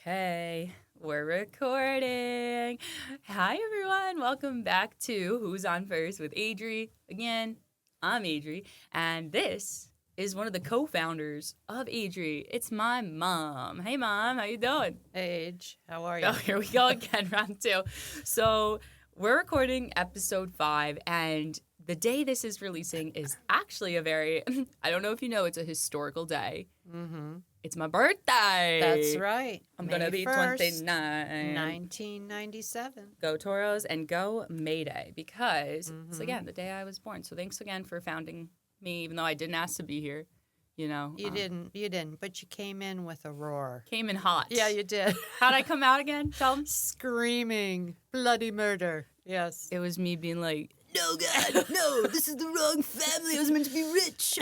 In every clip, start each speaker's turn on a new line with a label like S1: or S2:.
S1: Okay, we're recording. Hi, everyone. Welcome back to Who's On First with Adri. Again, I'm Adri, and this is one of the co-founders of Adri. It's my mom. Hey, Mom. How you doing?
S2: Age, how are you?
S1: Oh, here we go again, round two. So we're recording episode 5, and the day this is releasing is actually a very, I don't know if you know, it's a historical day.
S2: Mm-hmm.
S1: It's my birthday.
S2: That's right.
S1: I'm
S2: May
S1: going to be
S2: 1st,
S1: 29.
S2: 1997.
S1: Go Toros and go May Day because it's, again, the day I was born. So thanks again for founding me, even though I didn't ask to be here. You know.
S2: You didn't, but you came in with a roar.
S1: Came in hot.
S2: Yeah, you did.
S1: How'd I come out again? Tell them.
S2: Screaming, bloody murder. Yes.
S1: It was me being like, no, God, no, this is the wrong family. I was meant to be rich.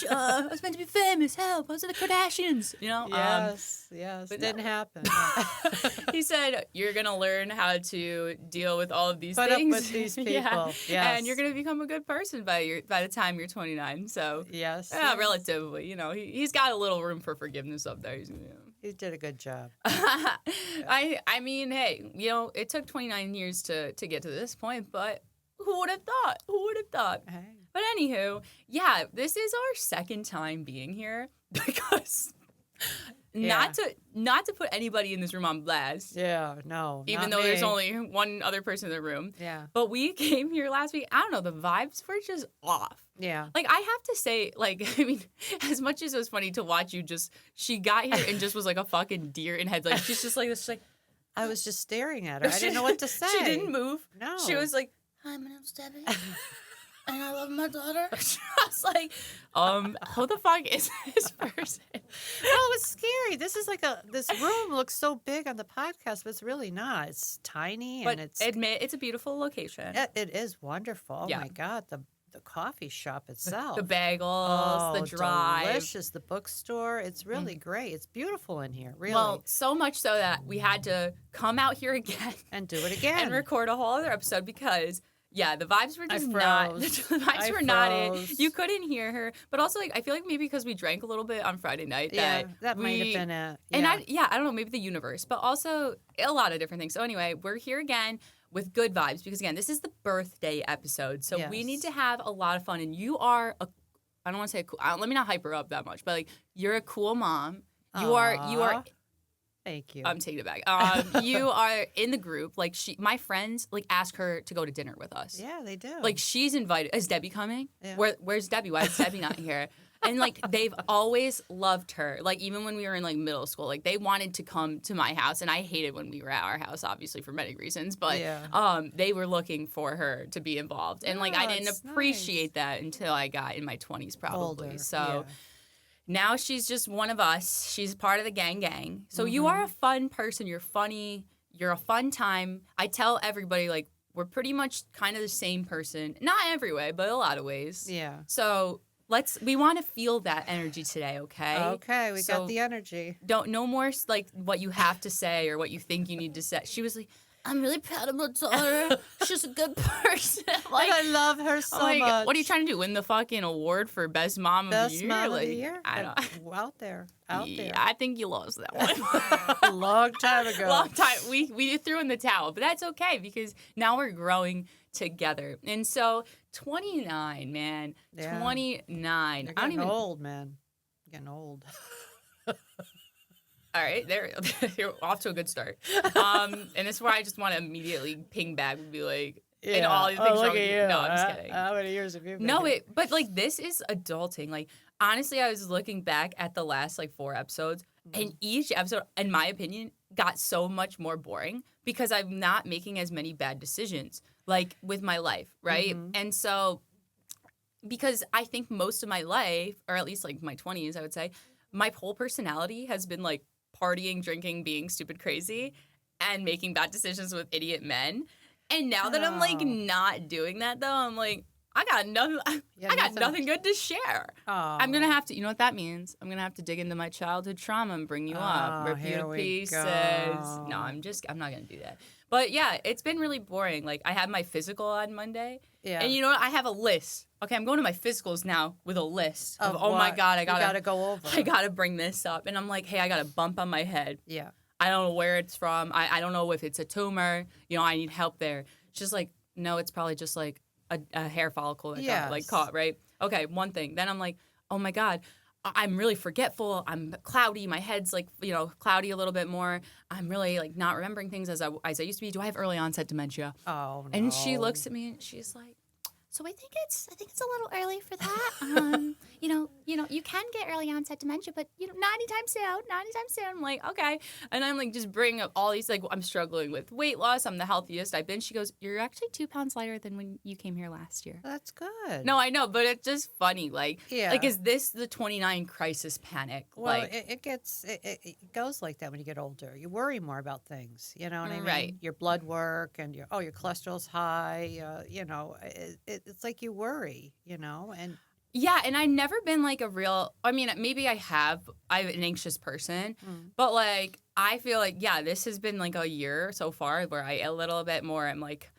S1: I was meant to be famous. Help. I was in the Kardashians. You know?
S2: Yes.
S1: but
S2: Didn't happen.
S1: He said, you're going to learn how to deal with all of these
S2: Put
S1: things.
S2: up with these people.
S1: Yeah.
S2: Yes.
S1: And you're going to become a good person by the time you're 29. So,
S2: Yes.
S1: relatively, you know, he's got a little room for forgiveness up there.
S2: You did a good job.
S1: I mean, hey, you know, it took 29 years to get to this point, but who would have thought? Who would have thought?
S2: Hey.
S1: But anywho, yeah, this is our second time being here because not to put anybody in this room on blast.
S2: Yeah, no.
S1: Even
S2: not
S1: though there's
S2: me.
S1: only one other person in the room.
S2: Yeah.
S1: But we came here last week. I don't know, the vibes were just off.
S2: Yeah.
S1: Like, I have to say, like, I mean, as much as it was funny to watch you she got here and just was like a fucking deer in headlights. She's just like this, like.
S2: I was just staring at her. I didn't know what to say.
S1: She didn't move.
S2: No.
S1: She was like, hi, my name's Debbie. And I love my daughter. I was like, who the fuck is this person?
S2: Well, it was scary. This is like this room looks so big on the podcast, but it's really not. It's tiny
S1: But
S2: and
S1: admit, it's a beautiful location.
S2: it is wonderful. Oh
S1: Yeah.
S2: my God, the coffee shop itself.
S1: The bagels, the drive.
S2: Delicious. The bookstore. It's really great. It's beautiful in here, really.
S1: Well, so much so that we had to come out here again.
S2: And do it again.
S1: And record a whole other episode because, yeah, the vibes were just not. The
S2: froze.
S1: vibes were not it.
S2: froze.
S1: You couldn't hear her. But also, like, I feel like maybe because we drank a little bit on Friday night.
S2: That might have been it.
S1: And
S2: Yeah.
S1: I don't know, maybe the universe, but also a lot of different things. So anyway, we're here again with good vibes because, again, this is the birthday episode. So we
S2: Yes.
S1: need to have a lot of fun. And you are I don't want to say let me not hype her up that much, but like you're a cool mom. You are.
S2: Thank you.
S1: I'm taking it back. You are in the group. Like my friends like ask her to go to dinner with us.
S2: Yeah, they do.
S1: Like she's invited. Is Debbie coming?
S2: Yeah.
S1: Where's Debbie? Why is Debbie not here? And like they've always loved her. Like even when we were in like middle school, like they wanted to come to my house, and I hated when we were at our house, obviously for many reasons. But they were looking for her to be involved, and like I didn't
S2: that's
S1: appreciate that until I got in my 20s, probably.
S2: Older,
S1: So.
S2: yeah.
S1: Now she's just one of us. She's part of the gang. So you are a fun person. You're funny. You're a fun time. I tell everybody, like, we're pretty much kind of the same person. Not every way, but a lot of ways.
S2: Yeah.
S1: So we want to feel that energy today, okay?
S2: Okay, we
S1: So
S2: got the energy.
S1: no more, like, what you have to say or what you think you need to say. She was like, I'm really proud of my daughter. She's a good person. Like,
S2: I love her so much.
S1: What are you trying to do? Win the fucking award for best mom of the
S2: Best
S1: year?
S2: mom
S1: like,
S2: of the year?
S1: I don't.
S2: Out there.
S1: Yeah, I think you lost that one.
S2: A long time ago.
S1: Long time. We threw in the towel, but that's okay because now we're growing together. And so 29, man.
S2: Yeah.
S1: 29.
S2: You're
S1: I don't
S2: getting
S1: even.
S2: old, man. You're getting old.
S1: All right, there. You're off to a good start. And this is where I just want to immediately ping back and be like, and all these things
S2: look
S1: wrong.
S2: at you.
S1: No, I'm just kidding.
S2: How many years have you been
S1: No,
S2: here?
S1: but like this is adulting. Like honestly, I was looking back at the last like 4 episodes, and each episode, in my opinion, got so much more boring because I'm not making as many bad decisions like with my life, right? And so because I think most of my life, or at least like my 20s, I would say, my whole personality has been like partying, drinking, being stupid crazy, and making bad decisions with idiot men. And now that I'm like not doing that though, I'm like, I got nothing. I got nothing good to share. I'm gonna have to. You know what that means? I'm gonna have to dig into my childhood trauma and bring you up. Rip you
S2: here
S1: to
S2: we
S1: pieces.
S2: go.
S1: No, I'm not gonna do that. But yeah, it's been really boring. Like I had my physical on Monday,
S2: Yeah.
S1: and you know what? I have a list. Okay, I'm going to my physicals now with a list of oh my
S2: what
S1: god,
S2: you gotta go over.
S1: I gotta bring this up, and I'm like, hey, I got a bump on my head.
S2: Yeah.
S1: I don't know where it's from. I don't know if it's a tumor. You know, I need help there. She's like, no, it's probably just like a hair follicle that got like caught, right? Okay, one thing. Then I'm like, oh my god, I'm really forgetful. I'm cloudy. My head's like, you know, cloudy a little bit more. I'm really like not remembering things as I used to be. Do I have early onset dementia?
S2: Oh no.
S1: And she looks at me and she's like, so I think it's a little early for that. You can get early onset dementia, but not anytime soon. I'm like, okay. And I'm like just bringing up all these, like, I'm struggling with weight loss. I'm the healthiest I've been. She goes, you're actually 2 pounds lighter than when you came here last year.
S2: That's good.
S1: No, I know, but it's just funny. Like,
S2: Yeah.
S1: like, is this the 29 crisis panic?
S2: Well,
S1: Like,
S2: it goes like that when you get older. You worry more about things. You know what I mean?
S1: Right.
S2: Your blood work and your cholesterol's high. It's like you worry. And
S1: yeah, and I've never been like maybe I'm an anxious person, but like I feel like, yeah, this has been like a year so far where a little bit more, I'm like,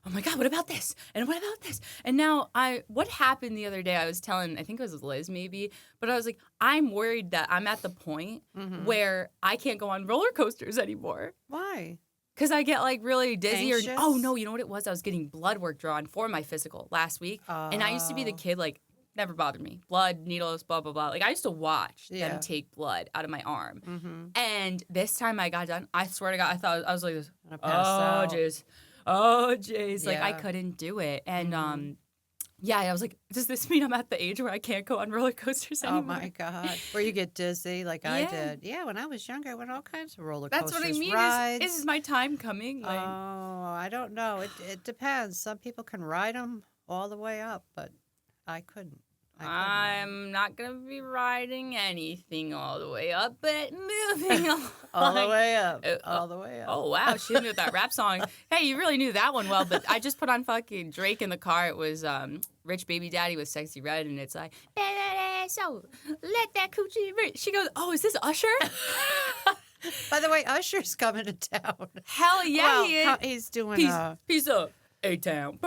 S1: oh my God, what about this? And what about this? And now what happened the other day, I was telling, I think it was Liz maybe, but I was like, I'm worried that I'm at the point where I can't go on roller coasters anymore.
S2: Why?
S1: Because I get like really dizzy
S2: Anxious?
S1: oh no, you know what it was? I was getting blood work drawn for my physical last week. And I used to be the kid like, never bothered me. Blood, needles, blah, blah, blah. Like, I used to watch them take blood out of my arm. And this time I got done, I swear to God, I was like, oh, jeez. Oh, jeez. Like, I couldn't do it. And, I was like, does this mean I'm at the age where I can't go on roller coasters anymore?
S2: Oh, my God. Where you get dizzy like I did. Yeah, when I was younger, I went all kinds of roller coasters.
S1: That's what I mean.
S2: Rides.
S1: Is my time coming? Like,
S2: I don't know. It depends. Some people can ride them all the way up, but I couldn't.
S1: I'm not going to be riding anything all the way up, but moving along.
S2: All the way up. All the way up.
S1: Oh, wow. She knew that rap song. Hey, you really knew that one well, but I just put on fucking Drake in the car. It was Rich Baby Daddy with Sexy Red, and it's like, so let that coochie rip. She goes, oh, is this Usher?
S2: By the way, Usher's coming to town.
S1: Hell yeah, he is.
S2: He's doing
S1: Peace up, A-Town.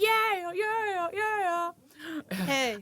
S1: Yeah.
S2: Hey.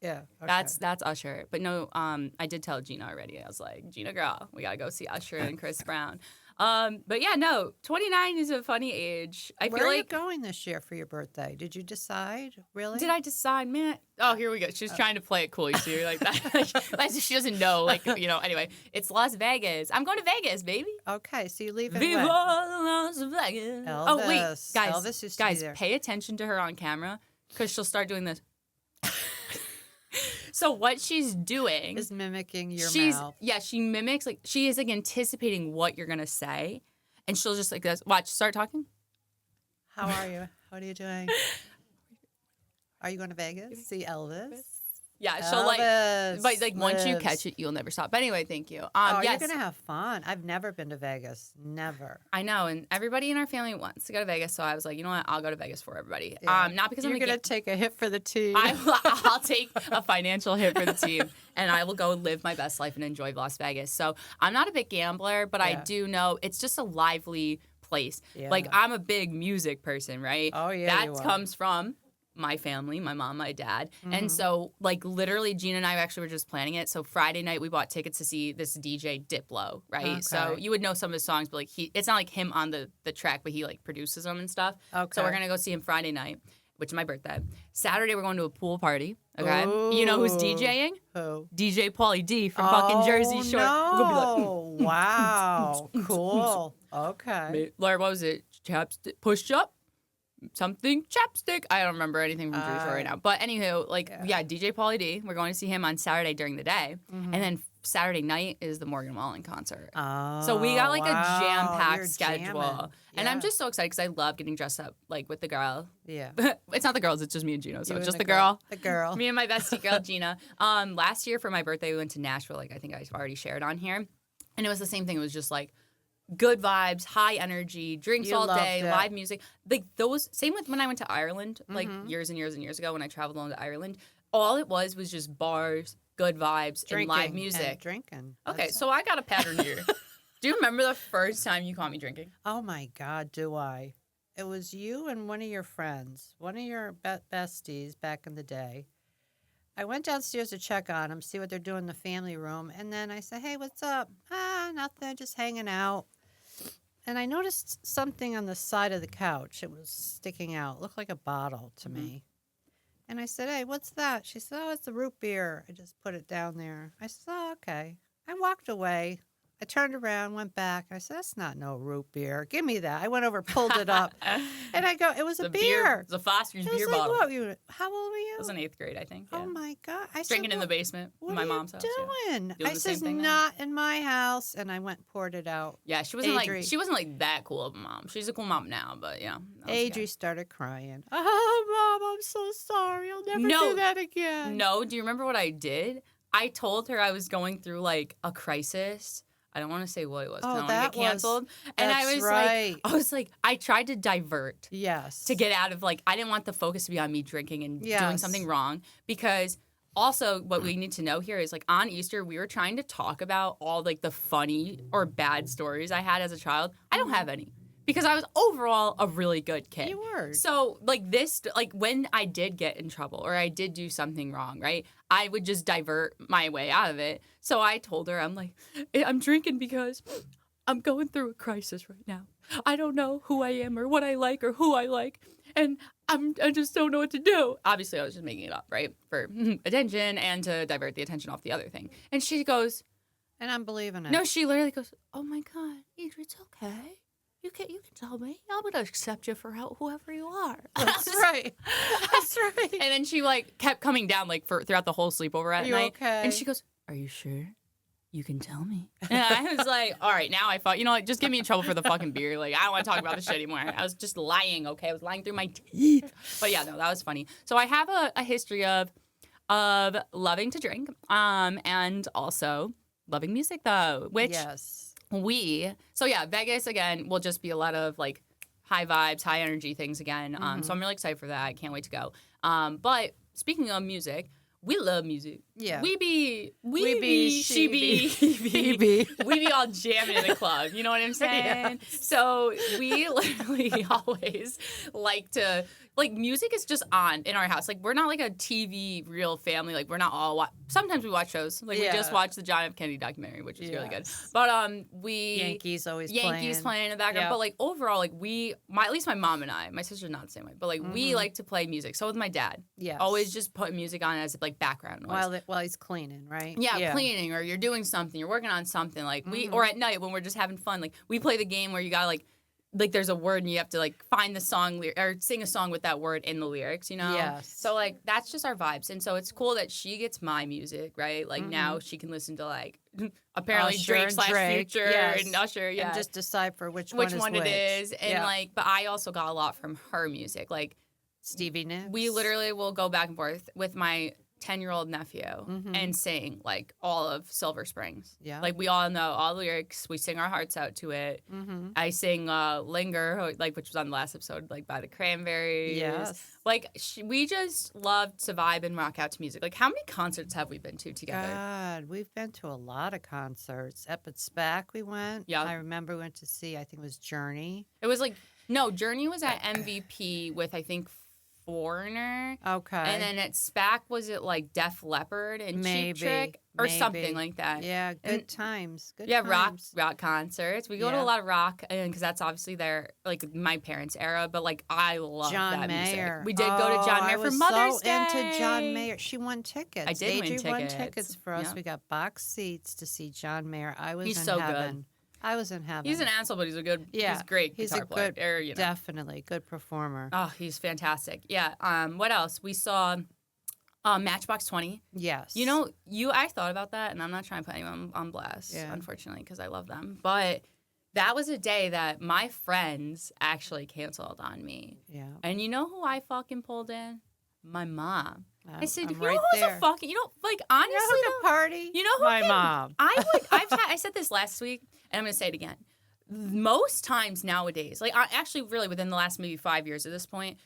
S2: Yeah. Okay.
S1: That's Usher. But no, I did tell Gina already. I was like, Gina girl, we gotta go see Usher and Chris Brown. But yeah, no, 29 is a funny age.
S2: Where are you going this year for your birthday? Did you decide? Really?
S1: Did I decide, man? Oh, here we go. She's trying to play it cool. You see her like that. Like she doesn't know. Like, anyway, it's Las Vegas. I'm going to Vegas, baby.
S2: Okay, so you leave in
S1: Viva
S2: when?
S1: Las Vegas.
S2: Elvis.
S1: Oh, wait,
S2: Elvis used to be there.
S1: Pay attention to her on camera because she'll start doing this. So what she's doing
S2: is mimicking your mouth.
S1: Yeah, she mimics, like, she is, like, anticipating what you're going to say. And she'll just, like, this. Watch, start talking.
S2: How are you? What are you doing? Are you going to Vegas? See Elvis?
S1: Yeah, she'll,
S2: Elvis
S1: but, like, once you
S2: lives.
S1: catch it, you'll never stop. But anyway, thank you.
S2: Yes.
S1: Yes.
S2: You're going to have fun. I've never been to Vegas. Never.
S1: I know, and everybody in our family wants to go to Vegas, so I was like, you know what, I'll go to Vegas for everybody.
S2: Yeah.
S1: Not because
S2: you're
S1: I'm
S2: going to take a hit for the team.
S1: I'll take a financial hit for the team, and I will go live my best life and enjoy Las Vegas. So I'm not a big gambler, but I do know it's just a lively place.
S2: Yeah.
S1: Like, I'm a big music person, right?
S2: Oh, yeah,
S1: That comes from my family, my mom, my dad. And so, like, literally, Gina and I actually were just planning it. So Friday night, we bought tickets to see this DJ Diplo, right?
S2: Okay.
S1: So you would know some of his songs, but, like, it's not like him on the track, but he, like, produces them and stuff.
S2: Okay.
S1: So we're going to go see him Friday night, which is my birthday. Saturday, we're going to a pool party, okay?
S2: Ooh.
S1: You know who's DJing?
S2: Who?
S1: DJ Pauly D from fucking Jersey Shore.
S2: No.
S1: We're gonna be like,
S2: Wow. Cool. Okay.
S1: Laura, what was it? Push up? Something chapstick. I don't remember anything from Jersey Shore right now. But anywho, DJ Pauly D. We're going to see him on Saturday during the day. And then Saturday night is the Morgan Wallen concert.
S2: Oh,
S1: so we got like a jam-packed
S2: you're
S1: schedule.
S2: jamming.
S1: And I'm
S2: Yeah.
S1: just so excited because I love getting dressed up like with the girl.
S2: Yeah.
S1: It's not the girls, it's just me and Gino. So
S2: You
S1: it's
S2: and
S1: just the girl.
S2: The girl.
S1: Me and my bestie girl, Gina. Last year for my birthday, we went to Nashville. Like I think I've already shared on here. And it was the same thing. It was just like good vibes, high energy, drinks
S2: You
S1: all
S2: loved
S1: day,
S2: it.
S1: live music. Like those, same with when I went to Ireland, like years and years and years ago when I traveled along to Ireland. All it was just bars, good vibes, and live music.
S2: Drinking.
S1: Okay,
S2: That's-
S1: so I got a pattern here. Do you remember the first time you caught me drinking?
S2: Oh my God, do I? It was you and one of your friends, one of your besties back in the day. I went downstairs to check on them, see what they're doing in the family room, and then I said, "Hey, what's up?" "Ah, nothing, just hanging out." And I noticed something on the side of the couch. It was sticking out. It looked like a bottle to me. And I said, "Hey, what's that?" She said, "Oh, it's the root beer." I just put it down there. I said, "Oh, okay." I walked away. I turned around, went back. I said, "That's not no root beer. Give me that." I went over, pulled it up, and I go, "It was a beer."
S1: It's a Foster's
S2: It was
S1: beer
S2: like,
S1: bottle.
S2: what? How old were
S1: I was
S2: you?
S1: in 8th grade, I think.
S2: Oh
S1: Yeah.
S2: my God! I said,
S1: Drinking in the basement
S2: what
S1: in my
S2: are
S1: mom's
S2: you
S1: house. Yeah.
S2: doing?
S1: Doing
S2: I
S1: the
S2: says,
S1: same thing now.
S2: "Not in my house," and I went and poured it out.
S1: Yeah, she wasn't like that cool of a mom. She's a cool mom now, but yeah.
S2: Adri started crying. "Oh, Mom, I'm so sorry. I'll never do that again."
S1: No, do you remember what I did? I told her I was going through like a crisis. I don't want to say what it was because I don't want to get canceled. And I was like, I tried to divert.
S2: Yes.
S1: To get out of I didn't want the focus to be on me drinking and doing something wrong, because also what we need to know here is on Easter we were trying to talk about all the funny or bad stories I had as a child. I don't have any. Because I was overall a really good kid.
S2: You were.
S1: So, when I did get in trouble or I did do something wrong, right, I would just divert my way out of it. So I told her, I'm like, I'm drinking because I'm going through a crisis right now. I don't know who I am or what I like or who I like. And I just don't know what to do. Obviously, I was just making it up, right, for attention and to divert the attention off the other thing. And she goes...
S2: And I'm believing it.
S1: No, she literally goes, "Oh, my God, Adri, it's okay. You can tell me. I'm going to accept you for whoever you are."
S2: That's right. That's right.
S1: And then she kept coming down throughout the whole sleepover at night.
S2: Okay?
S1: And she goes, "Are you sure? You can tell me." And I was like, all right, now I thought, just get me in trouble for the fucking beer. I don't want to talk about this shit anymore. I was just lying, okay? I was lying through my teeth. But yeah, no, that was funny. So I have a history of loving to drink and also loving music, though, which...
S2: Yes.
S1: Vegas again will just be a lot of high vibes, high energy things again. So I'm really excited for that. I can't wait to go. But speaking of music, we love music.
S2: Yeah.
S1: We be,
S2: she be,
S1: he be. We be all jamming in the club. You know what I'm saying?
S2: Yes.
S1: So we literally always like to... music is just on in our house. We're not a TV real family. We're not all... Sometimes we watch shows. We just watched the John F. Kennedy documentary, which is really good. But
S2: Yankees
S1: playing in the background. Yep. But overall, at least my mom and I, my sister's not the same way, but we like to play music. So with my dad.
S2: Yes.
S1: Always just put music on as background noise.
S2: While he's cleaning, right?
S1: Yeah, cleaning, or you're doing something, you're working on something. Or at night when we're just having fun. We play the game where you gotta there's a word and you have to find the song or sing a song with that word in the lyrics,
S2: Yes.
S1: So that's just our vibes. And so it's cool that she gets my music, right? Now she can listen to apparently
S2: Usher
S1: Drake / Future
S2: yes.
S1: and Usher, yeah.
S2: And just decipher which
S1: one
S2: it
S1: is. And but I also got a lot from her music.
S2: Stevie Nicks.
S1: We literally will go back and forth with my 10-year-old nephew and sing all of Silver Springs.
S2: Yeah.
S1: We all know all the lyrics. We sing our hearts out to it. I sing Linger, which was on the last episode, by the Cranberries.
S2: Yes.
S1: We just love to vibe and rock out to music. How many concerts have we been to together?
S2: God, we've been to a lot of concerts. Up at SPAC we went.
S1: Yeah.
S2: I remember we went to see, I think it was Journey.
S1: It was no, Journey was at MVP with, I think, Foreigner.
S2: Okay.
S1: And then at SPAC, was it Def Leppard and Cheap Trick or something like that?
S2: Yeah, good times. Good
S1: times.
S2: times.
S1: rock concerts. We go to a lot of rock, and because that's obviously their my parents' era. But I love
S2: John
S1: that
S2: Mayer.
S1: music. We did go to John Mayer for Mother's Day.
S2: I was so into John Mayer. She won tickets.
S1: I did win
S2: Adri won
S1: tickets.
S2: tickets for us.
S1: Yep.
S2: We got box seats to see John Mayer.
S1: He's so
S2: heaven.
S1: good.
S2: I was in heaven.
S1: He's an asshole, but he's a good.
S2: Yeah,
S1: he's a great
S2: he's
S1: guitar
S2: a
S1: player.
S2: good, definitely good performer.
S1: Oh, he's fantastic. Yeah. What else? We saw Matchbox 20.
S2: Yes.
S1: I thought about that, and I'm not trying to put anyone on blast, unfortunately, because I love them. But that was a day that my friends actually canceled on me.
S2: Yeah.
S1: And you know who I fucking pulled in? My mom. I said,
S2: I'm
S1: you
S2: right
S1: know who's
S2: there.
S1: a fucking, honestly,
S2: party.
S1: You know who
S2: my
S1: can,
S2: mom.
S1: I said this last week, and I'm going to say it again. Most times nowadays, actually really within the last maybe 5 years at this point,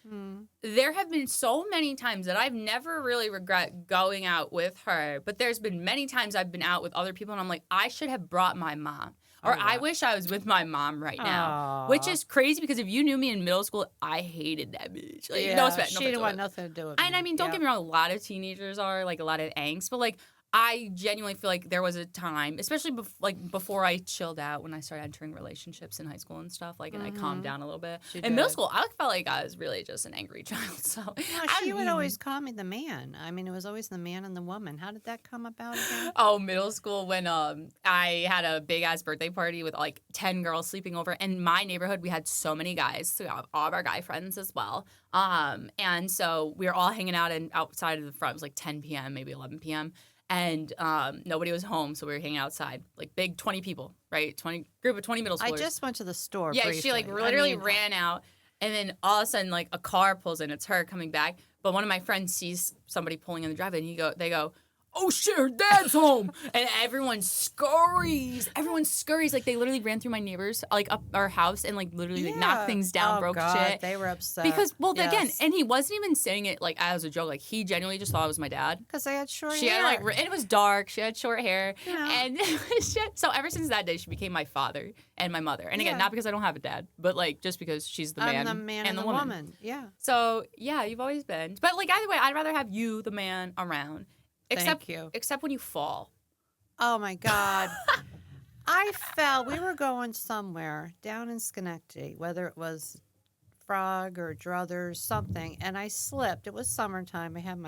S1: there have been so many times that I've never really regret going out with her, but there's been many times I've been out with other people, and I'm like, I should have brought my mom. Or
S2: Oh,
S1: I
S2: wow.
S1: wish I was with my mom right now, which
S2: Aw.
S1: is crazy because if you knew me in middle school, I hated that bitch. Like, no
S2: Yeah,
S1: offense,
S2: she
S1: no
S2: didn't want
S1: offense.
S2: nothing to do with
S1: And I
S2: me.
S1: mean, don't get
S2: Yep.
S1: me wrong, a lot of teenagers are like a lot of angst, but like I genuinely feel like there was a time, especially before I chilled out when I started entering relationships in high school and stuff, like, and I calmed down a little bit.
S2: She
S1: In middle
S2: did.
S1: school, I felt like I was really just an angry child. So
S2: No,
S1: I
S2: she would
S1: mean,
S2: always call me the man. I mean, it was always the man and the woman. How did that come about again?
S1: oh, middle school when I had a big ass birthday party with like 10 girls sleeping over. In my neighborhood, we had so many guys, so we have all of our guy friends as well. And so we were all hanging out and outside of the front. It was like 10 p.m., maybe 11 p.m. And nobody was home, so we were hanging outside, like big 20 people, right? 20 group of 20 middle schoolers.
S2: I just went to the store
S1: Yeah,
S2: briefly.
S1: she like
S2: I
S1: literally
S2: mean,
S1: ran out, and then all of a sudden like a car pulls in. It's her coming back, but one of my friends sees somebody pulling in the driveway, and they go, "Oh shit, her dad's home!" And everyone scurries. Everyone scurries. Like they literally ran through my neighbors, like up our house, and like literally like, knocked things down,
S2: oh,
S1: broke
S2: God,
S1: shit.
S2: they were upset.
S1: Because again,
S2: Yes.
S1: and he wasn't even saying it like as a joke. Like he genuinely just thought it was my dad.
S2: Because they had short
S1: She
S2: hair.
S1: had and it was dark. She had short hair,
S2: Yeah.
S1: and so ever since that day, she became my father and my mother. And again,
S2: Yeah.
S1: not because I don't have a dad, but like just because she's the man,
S2: I'm the man
S1: and the
S2: woman. Yeah.
S1: So yeah, you've always been. But like either way, I'd rather have you, the man, around.
S2: Thank you.
S1: Except when you fall.
S2: Oh, my God. I fell. We were going somewhere down in Schenectady, whether it was Frog or Druthers, something, and I slipped. It was summertime. I had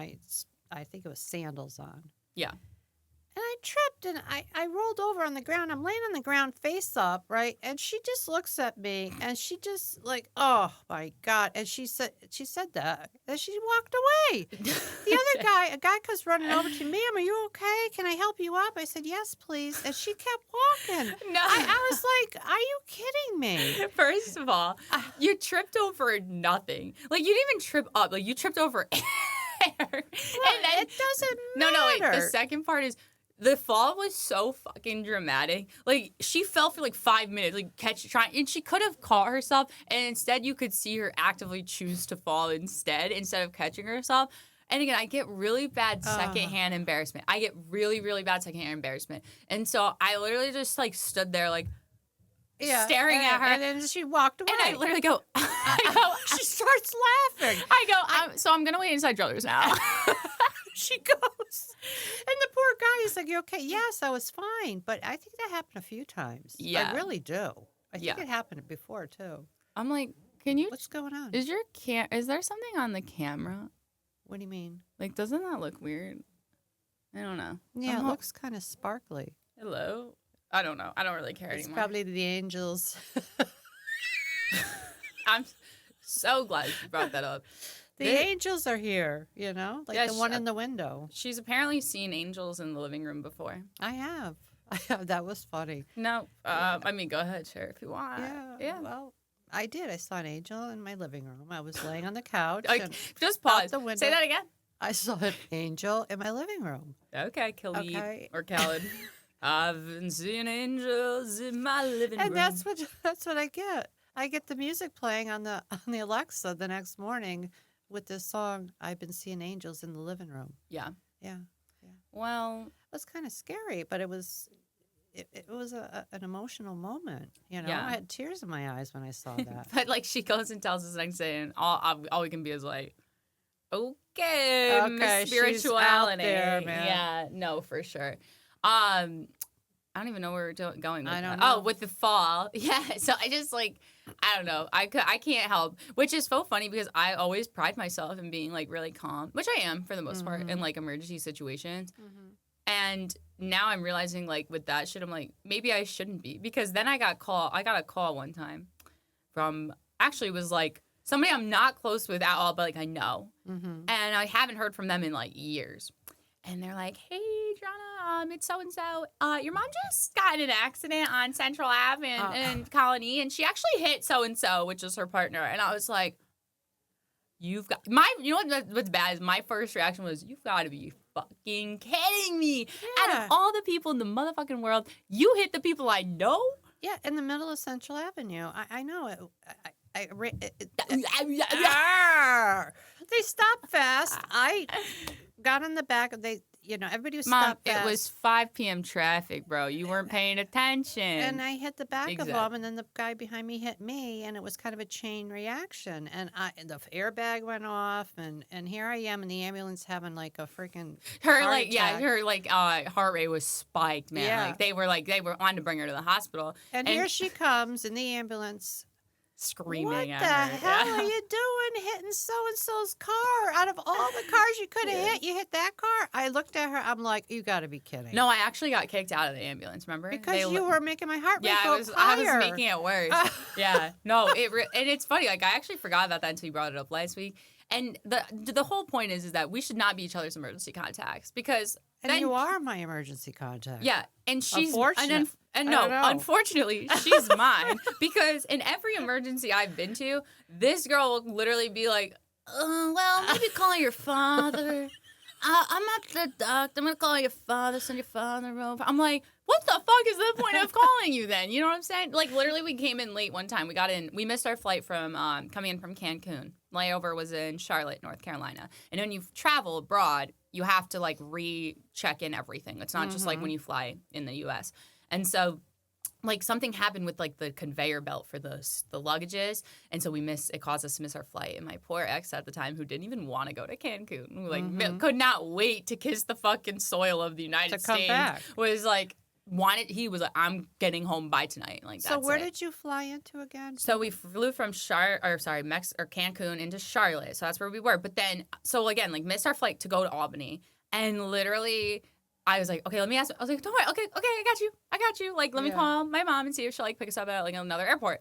S2: I think it was sandals on.
S1: Yeah.
S2: And I tripped and I rolled over on the ground. I'm laying on the ground face up, right? And she just looks at me and she just like, oh my God. And she said that. And she walked away. The other guy, a guy comes running over to me. Ma'am, are you okay? Can I help you up? I said, yes, please. And she kept walking.
S1: No.
S2: I was like, are you kidding me?
S1: First of all, you tripped over nothing. Like you didn't even trip up. Like you tripped over air.
S2: Well,
S1: And then,
S2: it doesn't
S1: no,
S2: matter.
S1: wait. The second part is the fall was so fucking dramatic. Like she fell for like 5 minutes, like trying, and she could have caught herself, and instead you could see her actively choose to fall instead of catching herself. And again, I get really bad secondhand embarrassment. I get really, really bad secondhand embarrassment, and so I literally just like stood there like.
S2: Yeah,
S1: Staring at her,
S2: and then she walked away.
S1: And I literally go,
S2: she starts laughing.
S1: so I'm gonna wait inside Druthers now.
S2: She goes, and the poor guy is like, "You okay?" Yes, I was fine, but I think that happened a few times.
S1: Yeah.
S2: I really do. I think
S1: Yeah.
S2: it happened before too.
S1: I'm like, can you?
S2: What's going on?
S1: Is there something on the camera?
S2: What do you mean?
S1: Like, doesn't that look weird? I don't know.
S2: Yeah, it looks kind of sparkly.
S1: Hello. I don't know. I don't really care
S2: It's
S1: anymore.
S2: probably the angels.
S1: I'm so glad you brought that up.
S2: The angels are here, like
S1: Yeah,
S2: the one in the window.
S1: She's apparently seen angels in the living room before.
S2: I have. That was funny.
S1: No, I mean, go ahead, share if you want.
S2: Yeah. Well, I did. I saw an angel in my living room. I was laying on the couch.
S1: Like,
S2: and
S1: just
S2: out
S1: pause.
S2: the window.
S1: Say that again.
S2: I saw an angel in my living room.
S1: Okay, Khalid
S2: Okay.
S1: or Khaled. I've been seeing angels in my living room.
S2: And that's what I get. I get the music playing on the Alexa the next morning with this song. I've been seeing angels in the living room.
S1: Yeah.
S2: Yeah.
S1: Well,
S2: It was kind of scary, but it was an emotional moment.
S1: Yeah.
S2: I had tears in my eyes when I saw that.
S1: but like she goes and tells us next day, and all we can be is like, okay, Miss
S2: she's out
S1: spirituality.
S2: there, man.
S1: Yeah, no, for sure. I don't even know where we're going with
S2: I don't
S1: that.
S2: know.
S1: Oh, with the fall. Yeah. So I just like, I don't know. I can't help, which is so funny because I always pride myself in being like really calm, which I am for the most part in like emergency situations. And now I'm realizing like with that shit, I'm like, maybe I shouldn't be, because then I got a call one time from, actually it was like somebody I'm not close with at all, but like I know. And I haven't heard from them in like years. And they're like, hey, Adriana, it's so-and-so. Your mom just got in an accident on Central Ave in Colony, and she actually hit so-and-so, which is her partner. And I was like, you know what's bad is my first reaction was, you've got to be fucking kidding me.
S2: Yeah.
S1: Out of all the people in the motherfucking world, you hit the people I know?
S2: Yeah, in the middle of Central Avenue. I know it. They stopped fast. I got in the back. everybody was
S1: Mom,
S2: stopped
S1: it
S2: fast.
S1: was 5 p.m. traffic, bro. You weren't paying attention.
S2: And I hit the back of
S1: Exactly.
S2: him, and then the guy behind me hit me, and it was kind of a chain reaction. And the airbag went off, and here I am in the ambulance having like a freaking heart attack.
S1: her heart rate was spiked, man.
S2: Yeah.
S1: Like they were wanting to bring her to the hospital,
S2: And here she comes in the ambulance.
S1: screaming
S2: What
S1: at
S2: the
S1: her.
S2: hell
S1: Yeah.
S2: are you doing hitting so-and-so's car? Out of all the cars you could have hit, you hit that car? I looked at her. I'm like, you got to be kidding.
S1: No, I actually got kicked out of the ambulance. Remember?
S2: Because you were making my heart rate
S1: Yeah,
S2: go
S1: I was
S2: higher.
S1: making it worse. Yeah, no, and it's funny. Like I actually forgot about that until you brought it up last week. And the whole point is that we should not be each other's emergency contacts because
S2: And
S1: then,
S2: you are my emergency contact.
S1: yeah, and she's
S2: Unfortunate.
S1: and
S2: I
S1: no,
S2: don't know.
S1: unfortunately, she's mine because in every emergency I've been to, this girl will literally be like, well, maybe call your father. I'm at the doctor. I'm gonna call your father. Send your father over. I'm like, what the fuck is the point of calling you then? You know what I'm saying? Like literally, we came in late one time. We missed our flight from coming in from Cancun. Layover was in Charlotte, North Carolina. And when you travel abroad, you have to like recheck in everything. It's not just like when you fly in the U.S. And so, like something happened with like the conveyor belt for the luggages, and so it caused us to miss our flight. And my poor ex at the time, who didn't even want to go to Cancun, who like could not wait to kiss the fucking soil of the United
S2: come
S1: States,
S2: back.
S1: was like he was like, I'm getting home by tonight. Like
S2: So where did you fly into again?
S1: So we flew from Cancun into Charlotte. So that's where we were. But then, so again, like missed our flight to go to Albany, and literally. I was like, okay, let me ask. I was like, don't worry, okay, I got you. Like, let me call my mom and see if she'll like pick us up at like another airport.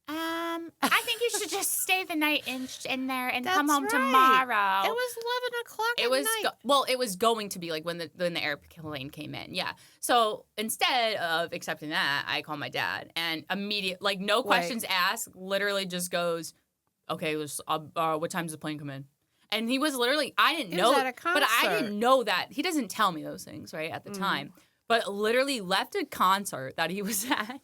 S1: I think you should just stay the night in there and come home tomorrow.
S2: It was 11 o'clock
S1: It was
S2: at night.
S1: it was going to be like when the airplane came in, yeah. So instead of accepting that, I call my dad and no questions asked, literally just goes, okay, what time does the plane come in? And he was literally, I didn't know,
S2: was at a
S1: but I
S2: concert.
S1: didn't know that. He doesn't tell me those things, right, at the time. But literally left a concert that he was at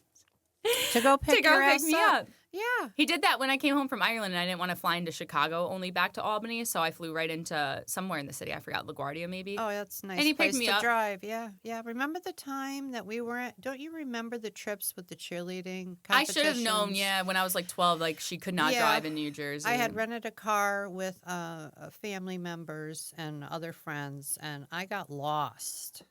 S2: To go pick
S1: me up.
S2: Yeah.
S1: He did that when I came home from Ireland, and I didn't want to fly into Chicago, only back to Albany, so I flew right into somewhere in the city. I forgot, LaGuardia maybe.
S2: Oh, that's a nice
S1: And he
S2: place
S1: picked me
S2: to
S1: up.
S2: drive. Yeah, yeah. Remember the time that we were at? Don't you remember the trips with the cheerleading
S1: I should have known,
S2: competitions?
S1: yeah, when I was like 12, like she could not
S2: Yeah.
S1: drive in New Jersey.
S2: I had rented a car with family members and other friends, and I got lost.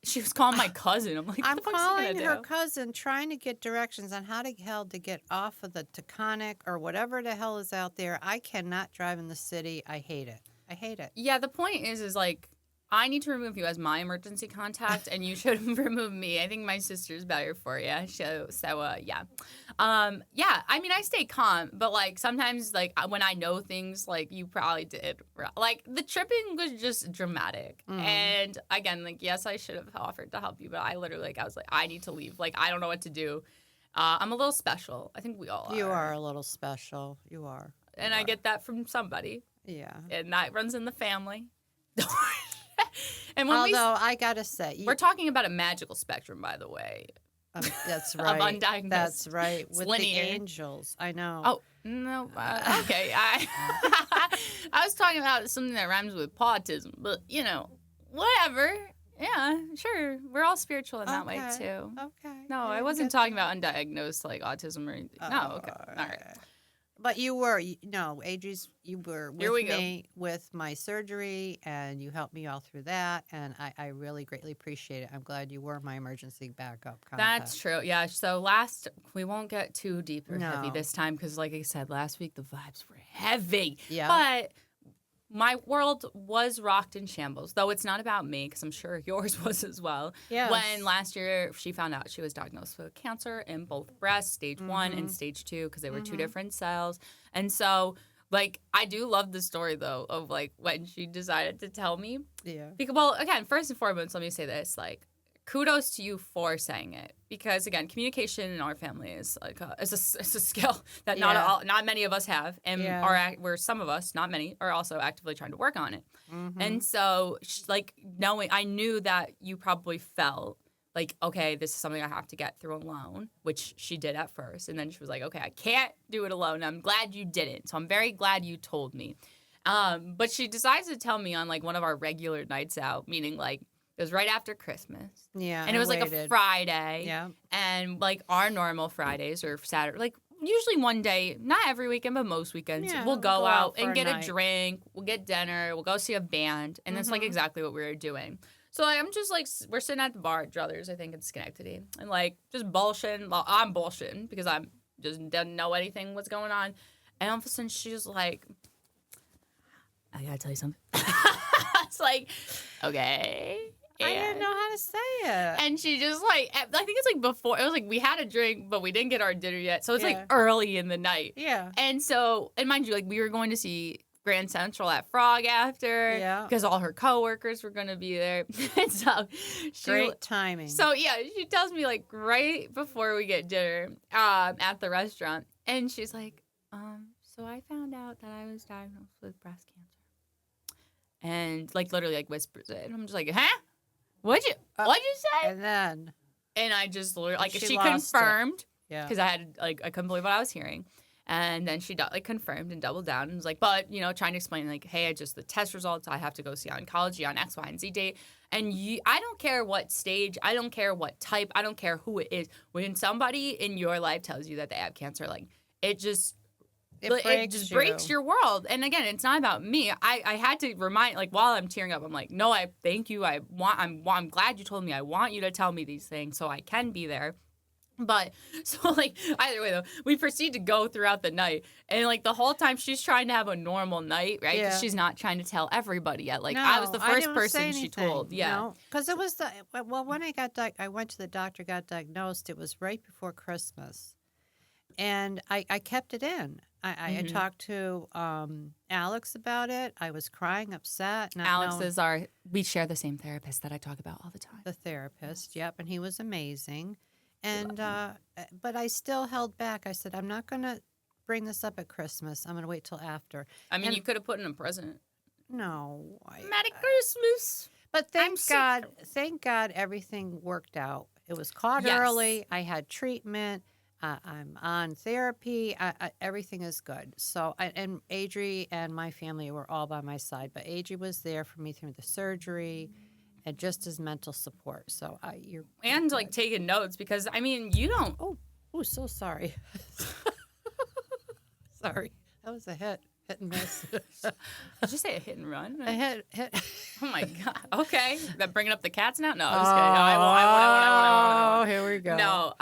S1: She was calling my cousin. I'm like, what
S2: I'm
S1: the fuck's she
S2: calling
S1: gonna
S2: her
S1: do?
S2: cousin, trying to get directions on how the hell to get off of the Taconic or whatever the hell is out there. I cannot drive in the city. I hate it. I hate it.
S1: Yeah, the point is like, I need to remove you as my emergency contact, and you should remove me. I think my sister's better for you. Yeah. Yeah. I mean, I stay calm, but like sometimes, like when I know things, like you probably did, like the tripping was just dramatic. And again, like yes, I should have offered to help you, but I literally, I was like, I need to leave. Like I don't know what to do. I'm a little special. I think we all are.
S2: You are a little special. You are.
S1: And I get that from somebody,
S2: Yeah.
S1: and that runs in the family. And
S2: Although I gotta say,
S1: we're talking about a magical spectrum, by the way.
S2: that's
S1: Of
S2: right.
S1: undiagnosed.
S2: That's right.
S1: It's
S2: With
S1: linear.
S2: the angels, I know.
S1: Oh no, okay. I was talking about something that rhymes with autism, but whatever. Yeah, sure. We're all spiritual in that way
S2: Okay.
S1: too.
S2: Okay.
S1: No, I wasn't talking about undiagnosed like autism or anything. No, okay, all right.
S2: But you were, Adri's, you were
S1: Here
S2: with
S1: we go.
S2: me with my surgery, and you helped me all through that, and I really greatly appreciate it. I'm glad you were my emergency backup contact.
S1: That's true. Yeah. So we won't get too deep or heavy
S2: No.
S1: this time because, like I said, last week the vibes were heavy.
S2: Yeah.
S1: But my world was rocked in shambles, though it's not about me because I'm sure yours was as well.
S2: Yes.
S1: When last year she found out she was diagnosed with cancer in both breasts, stage 1 and stage 2, because they were two different cells. And so, like, I do love the story, though, of, like, when she decided to tell me.
S2: Yeah.
S1: Because, well, again, first and foremost, let me say this, like, kudos to you for saying it, because again, communication in our family is like it's a skill that not many of us have, and where some of us, not many, are also actively trying to work on it. And so, like, I knew that you probably felt like, okay, this is something I have to get through alone, which she did at first, and then she was like, okay, I can't do it alone. And I'm glad you didn't, so I'm very glad you told me. But she decides to tell me on like one of our regular nights out, meaning like it was right after Christmas.
S2: Yeah,
S1: And it
S2: I
S1: was like a
S2: waited.
S1: Friday.
S2: Yeah.
S1: And like our normal Fridays or Saturday, like usually one day, not every weekend, but most weekends,
S2: Yeah,
S1: we'll
S2: we'll
S1: go
S2: go
S1: out
S2: out for
S1: and
S2: a
S1: get a
S2: night.
S1: drink, we'll get dinner, we'll go see a band. And that's like
S2: Mhm.
S1: exactly what we were doing. So like, I'm just like, we're sitting at the bar at Druthers, I think in Schenectady, and like just bullshitting. Well, I'm bullshitting because I'm just didn't know anything what's going on. And all of a sudden she's like, I gotta tell you something. It's like, okay.
S2: I didn't know how to say it.
S1: And she just like, I think it's like before, it was like we had a drink, but we didn't get our dinner yet. So it's
S2: Yeah.
S1: like early in the night.
S2: Yeah.
S1: And so, and mind you, like we were going to see Grand Central at Frog after.
S2: Yeah.
S1: Because all her coworkers were going to be there. And so
S2: Great timing.
S1: So yeah, she tells me like right before we get dinner at the restaurant. And she's like, so I found out that I was diagnosed with breast cancer. And like literally like whispers it. And I'm just like, huh? What'd you say? And I just like she confirmed because I had like I couldn't believe what I was hearing, and then she like confirmed and doubled down and was like, but you know, trying to explain like, hey, I just the test results, I have to go see oncology on X, Y, and Z date, and I don't care what stage, I don't care what type, I don't care who it is. When somebody in your life tells you that they have cancer, like it just breaks your world. And again, it's not about me. I had to remind, like, while I'm tearing up, I'm like, no, I thank you. I'm glad you told me. I want you to tell me these things so I can be there. But so like either way though, we proceed to go throughout the night, and like the whole time she's trying to have a normal night, right? Because she's not trying to tell everybody yet. Like I was the first person she told. Yeah,
S2: because it was when I went to the doctor, got diagnosed. It was right before Christmas. And I kept it in. I talked to Alex about it. I was crying, upset.
S1: Alex is we share the same therapist that I talk about all the time.
S2: The therapist, yep. And he was amazing. And, but I still held back. I said, I'm not going to bring this up at Christmas. I'm going to wait till after.
S1: I mean, you could have put in a present.
S2: No.
S1: Merry Christmas.
S2: But thank God everything worked out. It was caught early. I had treatment. I'm on therapy. Everything is good. So, and Adri and my family were all by my side, but Adri was there for me through the surgery and just as mental support. So, you're
S1: like taking notes because I mean, you don't.
S2: Oh, so sorry. Sorry, that was a hit and miss.
S1: Did you say a hit and run?
S2: A hit.
S1: Oh my God. Okay, that bringing up the cats now? No, I'm
S2: just
S1: kidding. No, I won't.
S2: Here we go.
S1: No.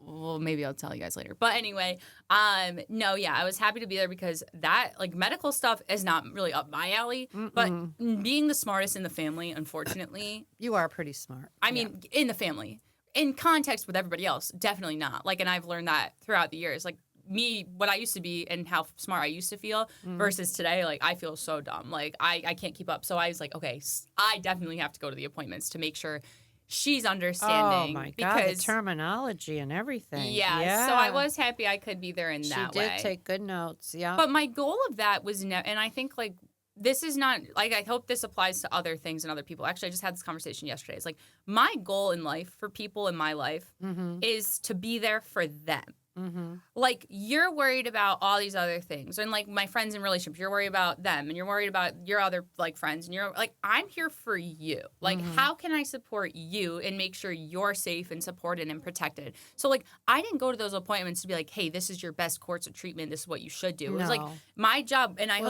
S1: Well, maybe I'll tell you guys later. But anyway, no, yeah, I was happy to be there because that, like, medical stuff is not really up my alley. Mm-mm. But being the smartest in the family, unfortunately.
S2: You are pretty smart.
S1: I mean, in the family. In context with everybody else, definitely not. Like, and I've learned that throughout the years. Like, me, what I used to be and how smart I used to feel versus today, like, I feel so dumb. Like, I can't keep up. So I was like, okay, I definitely have to go to the appointments to make sure she's understanding.
S2: Oh my God, the terminology and everything.
S1: Yeah, so I was happy I could be there in that way.
S2: She did take good notes, yeah.
S1: But my goal of that was, and I think like this is not, like I hope this applies to other things and other people. Actually, I just had this conversation yesterday. It's like my goal in life for people in my life is to be there for them. Mm-hmm. Like you're worried about all these other things, and like my friends in relationships, you're worried about them, and you're worried about your other like friends, and you're like, I'm here for you. Like, how can I support you and make sure you're safe and supported and protected? So like, I didn't go to those appointments to be like, hey, this is your best course of treatment. This is what you should do. It was like my job, and I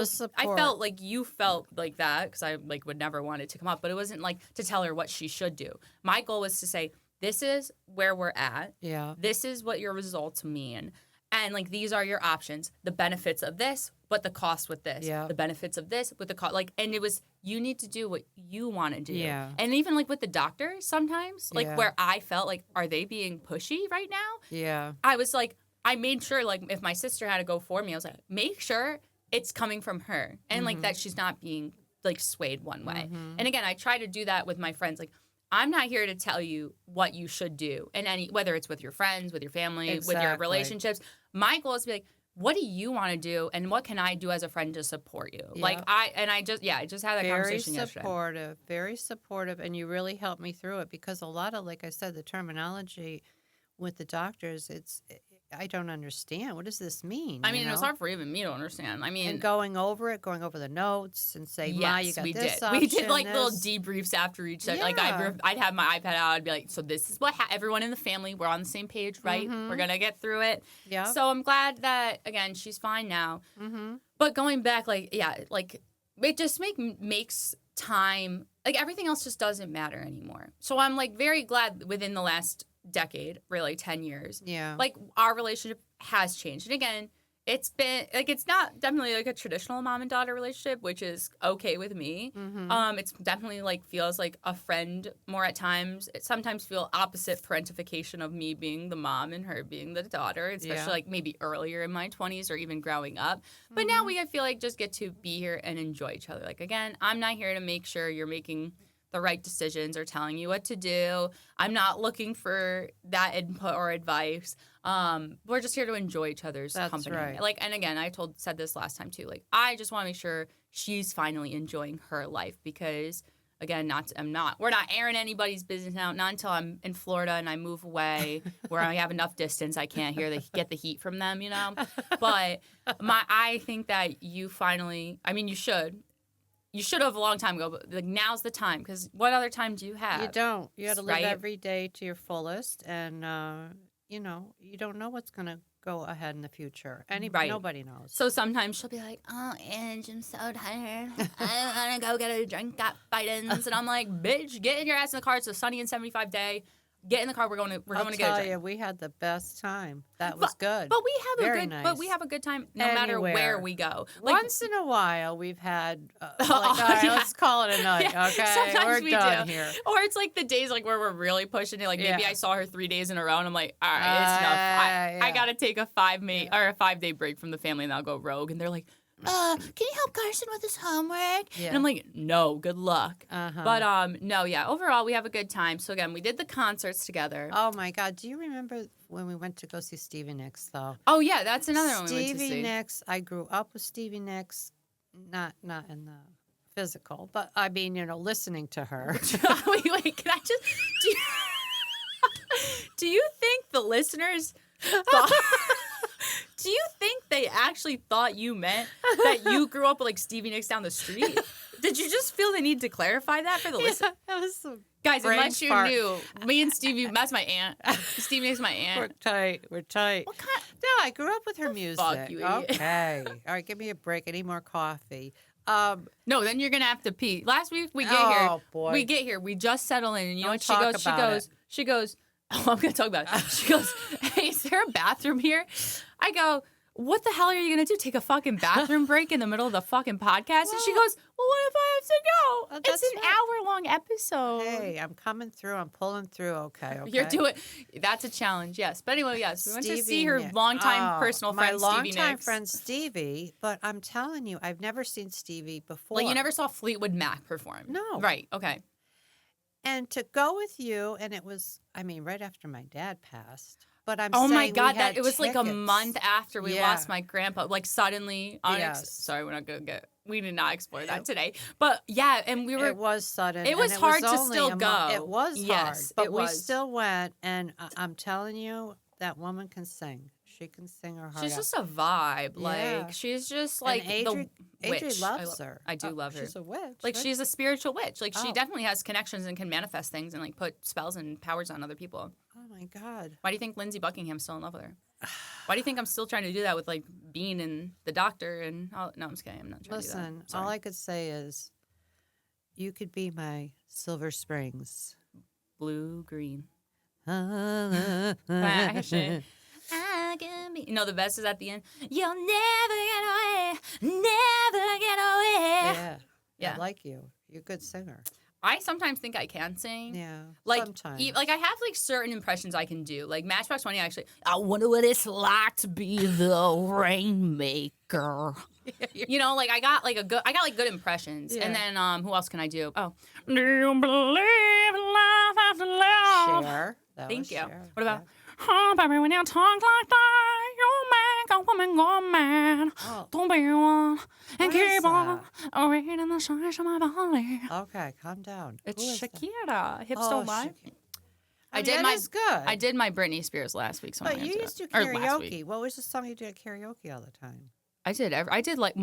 S1: felt like you felt like that because I like would never want it to come up, but it wasn't like to tell her what she should do. My goal was to say, this is where we're at. Yeah. This is what your results mean. And, like, these are your options. The benefits of this, but the cost with this. Yeah. The benefits of this with the cost. Like, and it was, you need to do what you want to do. Yeah. And even, like, with the doctors sometimes, like, where I felt like, are they being pushy right now? Yeah. I was like, I made sure, like, if my sister had to go for me, I was like, make sure it's coming from her. And, like, that she's not being, like, swayed one way. And, again, I try to do that with my friends. Like, I'm not here to tell you what you should do, and whether it's with your friends, with your family, with your relationships. My goal is to be like, what do you want to do, and what can I do as a friend to support you? Yeah. Like I just had that conversation yesterday.
S2: Very supportive, and you really helped me through it because a lot of, like I said, the terminology with the doctors, I don't understand. What does this mean?
S1: I mean, it was hard for even me to understand. I mean,
S2: and going over the notes and say, Ma, you got
S1: we
S2: this
S1: did.
S2: option,
S1: We did like
S2: this.
S1: little debriefs after each. Like I'd have my iPad out. I'd be like, so this is what everyone in the family, we're on the same page, right? We're gonna get through it.
S2: Yeah.
S1: So I'm glad that again she's fine now. But going back, like it just makes time, like everything else just doesn't matter anymore. So I'm like very glad within the last decade, really 10 years, like our relationship has changed. And again, it's been like, it's not definitely like a traditional mom and daughter relationship, which is okay with me. It's definitely like feels like a friend more at times. It sometimes feel opposite parentification of me being the mom and her being the daughter, especially like maybe earlier in my 20s or even growing up. But now I feel like just get to be here and enjoy each other. Like, again, I'm not here to make sure you're making the right decisions or telling you what to do. I'm not looking for that input or advice. We're just here to enjoy each other's company.
S2: Right.
S1: Like, and again, I said this last time too. Like, I just want to make sure she's finally enjoying her life because, again, we're not airing anybody's business out. Not until I'm in Florida and I move away where I have enough distance I can't get the heat from them, But I think that you finally, I mean, you should. You should have a long time ago, but like now's the time because what other time do you have?
S2: You don't. You got to live every day to your fullest, and you don't know what's gonna go ahead in the future. Nobody knows.
S1: So sometimes she'll be like, "Oh, Ange, I'm so tired. I want to go get a drink at Biden's," and I'm like, "Bitch, get in your ass in the car. It's a sunny and 75 day. Get in the car. We're going to get a drink."
S2: I'll tell you, we had the best time. That was good.
S1: But we have
S2: nice.
S1: But we have a good time no matter where we go.
S2: Like, once in a while, we've had all right, let's call it a night. Okay,
S1: sometimes
S2: we're done here.
S1: Or it's like the days like where we're really pushing it. Like maybe I saw her 3 days in a row, and I'm like, all right, it's enough. I gotta take a 5-day break from the family, and I'll go rogue. And they're like, can you help Carson with his homework? And I'm like, no, good luck. But overall we have a good time. So again, we did the concerts together.
S2: Oh my God, do you remember when we went to go see Stevie Nicks though?
S1: Oh yeah, that's another one we went to see.
S2: Stevie Nicks, I grew up with Stevie Nicks, not in the physical, but I mean, listening to her.
S1: wait, can I just do you think the listeners thought do you think they actually thought you meant that you grew up with like Stevie Nicks down the street? Did you just feel the need to clarify that for the listeners?
S2: That was some
S1: guys, unless you knew, me and Stevie, that's my aunt. Stevie Nicks my aunt.
S2: We're tight.
S1: What kind?
S2: No, I grew up with her music.
S1: Fuck you, idiot.
S2: Okay. All right, give me a break. I need more coffee.
S1: No, then you're gonna have to pee. Last week we get here. Oh boy. We get here. We just settle in, and you know what she goes. Oh, I'm gonna talk about it. She goes, "Hey, is there a bathroom here?" I go, "What the hell are you gonna do? Take a fucking bathroom break in the middle of the fucking podcast?" And she goes, "Well, what if I have to go? It's an hour-long episode."
S2: Hey, I'm coming through. I'm pulling through. Okay.
S1: You're doing. That's a challenge, yes. But anyway, yes, we went to see her longtime personal friend, Stevie Nicks.
S2: My longtime friend Stevie. But I'm telling you, I've never seen Stevie before.
S1: Like you never saw Fleetwood Mac perform.
S2: No.
S1: Right. Okay.
S2: And to go with you, and it was, I mean, right after my dad passed. But I'm
S1: oh
S2: saying
S1: my God,
S2: it
S1: was like a month after we lost my grandpa. Like suddenly,
S2: yes.
S1: We're not gonna we did not explore that today. But yeah, and
S2: it was sudden.
S1: It was hard to still go.
S2: It was hard, but we still went. And I'm telling you, that woman can sing. She can sing her heart out.
S1: She's just a vibe. Like she's just like
S2: Adri
S1: witch.
S2: loves her.
S1: I do love her.
S2: She's a witch.
S1: Like she's a spiritual witch. Like she definitely has connections and can manifest things and like put spells and powers on other people.
S2: Oh my God.
S1: Why do you think Lindsey Buckingham's still in love with her? Why do you think I'm still trying to do that with like Bean and the doctor and no, I'm just kidding. I'm not trying to do that.
S2: Listen, all I could say is you could be my Silver Springs.
S1: Blue, green. Actually, I can be. The best is at the end. You'll never get away. Never get away.
S2: Yeah. I like you. You're a good singer.
S1: I sometimes think I can sing.
S2: Yeah.
S1: Like,
S2: sometimes.
S1: Like I have like certain impressions I can do. Like Matchbox 20, actually. I wonder what it's like to be the rainmaker. Like I got good impressions. Yeah. And then who else can I do? Oh. Do you believe in life after love?
S2: Cher.
S1: Thank you.
S2: Cher.
S1: What about? Oh, baby, when you talk like that, you make a woman go mad. Don't be one and keep on reading the size of my body.
S2: Okay, calm down.
S1: It's Shakira. Hips don't lie.
S2: I mean,
S1: did
S2: that is good.
S1: I did my Britney Spears last week. So
S2: But you used to do
S1: or last week.
S2: karaoke. What was the song you did at karaoke all the time?
S1: I did like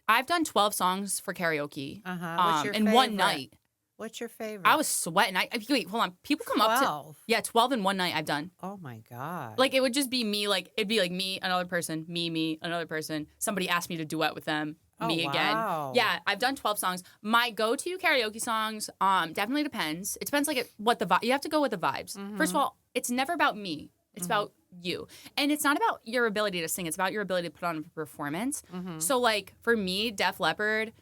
S1: I've done 12 songs for karaoke.
S2: What's your
S1: in
S2: favorite?
S1: one night.
S2: What's your favorite?
S1: I was sweating. Wait, hold on. People come up to 12 in one night I've done.
S2: Oh my God.
S1: Like it would just be me, like it'd be like me, another person, me, another person. Somebody asked me to duet with them, me again. Yeah, I've done 12 songs. My go-to karaoke songs definitely depends. It depends like what the vibe. You have to go with the vibes. First of all, it's never about me. It's about you. And it's not about your ability to sing. It's about your ability to put on a performance. So like for me, Def Leppard,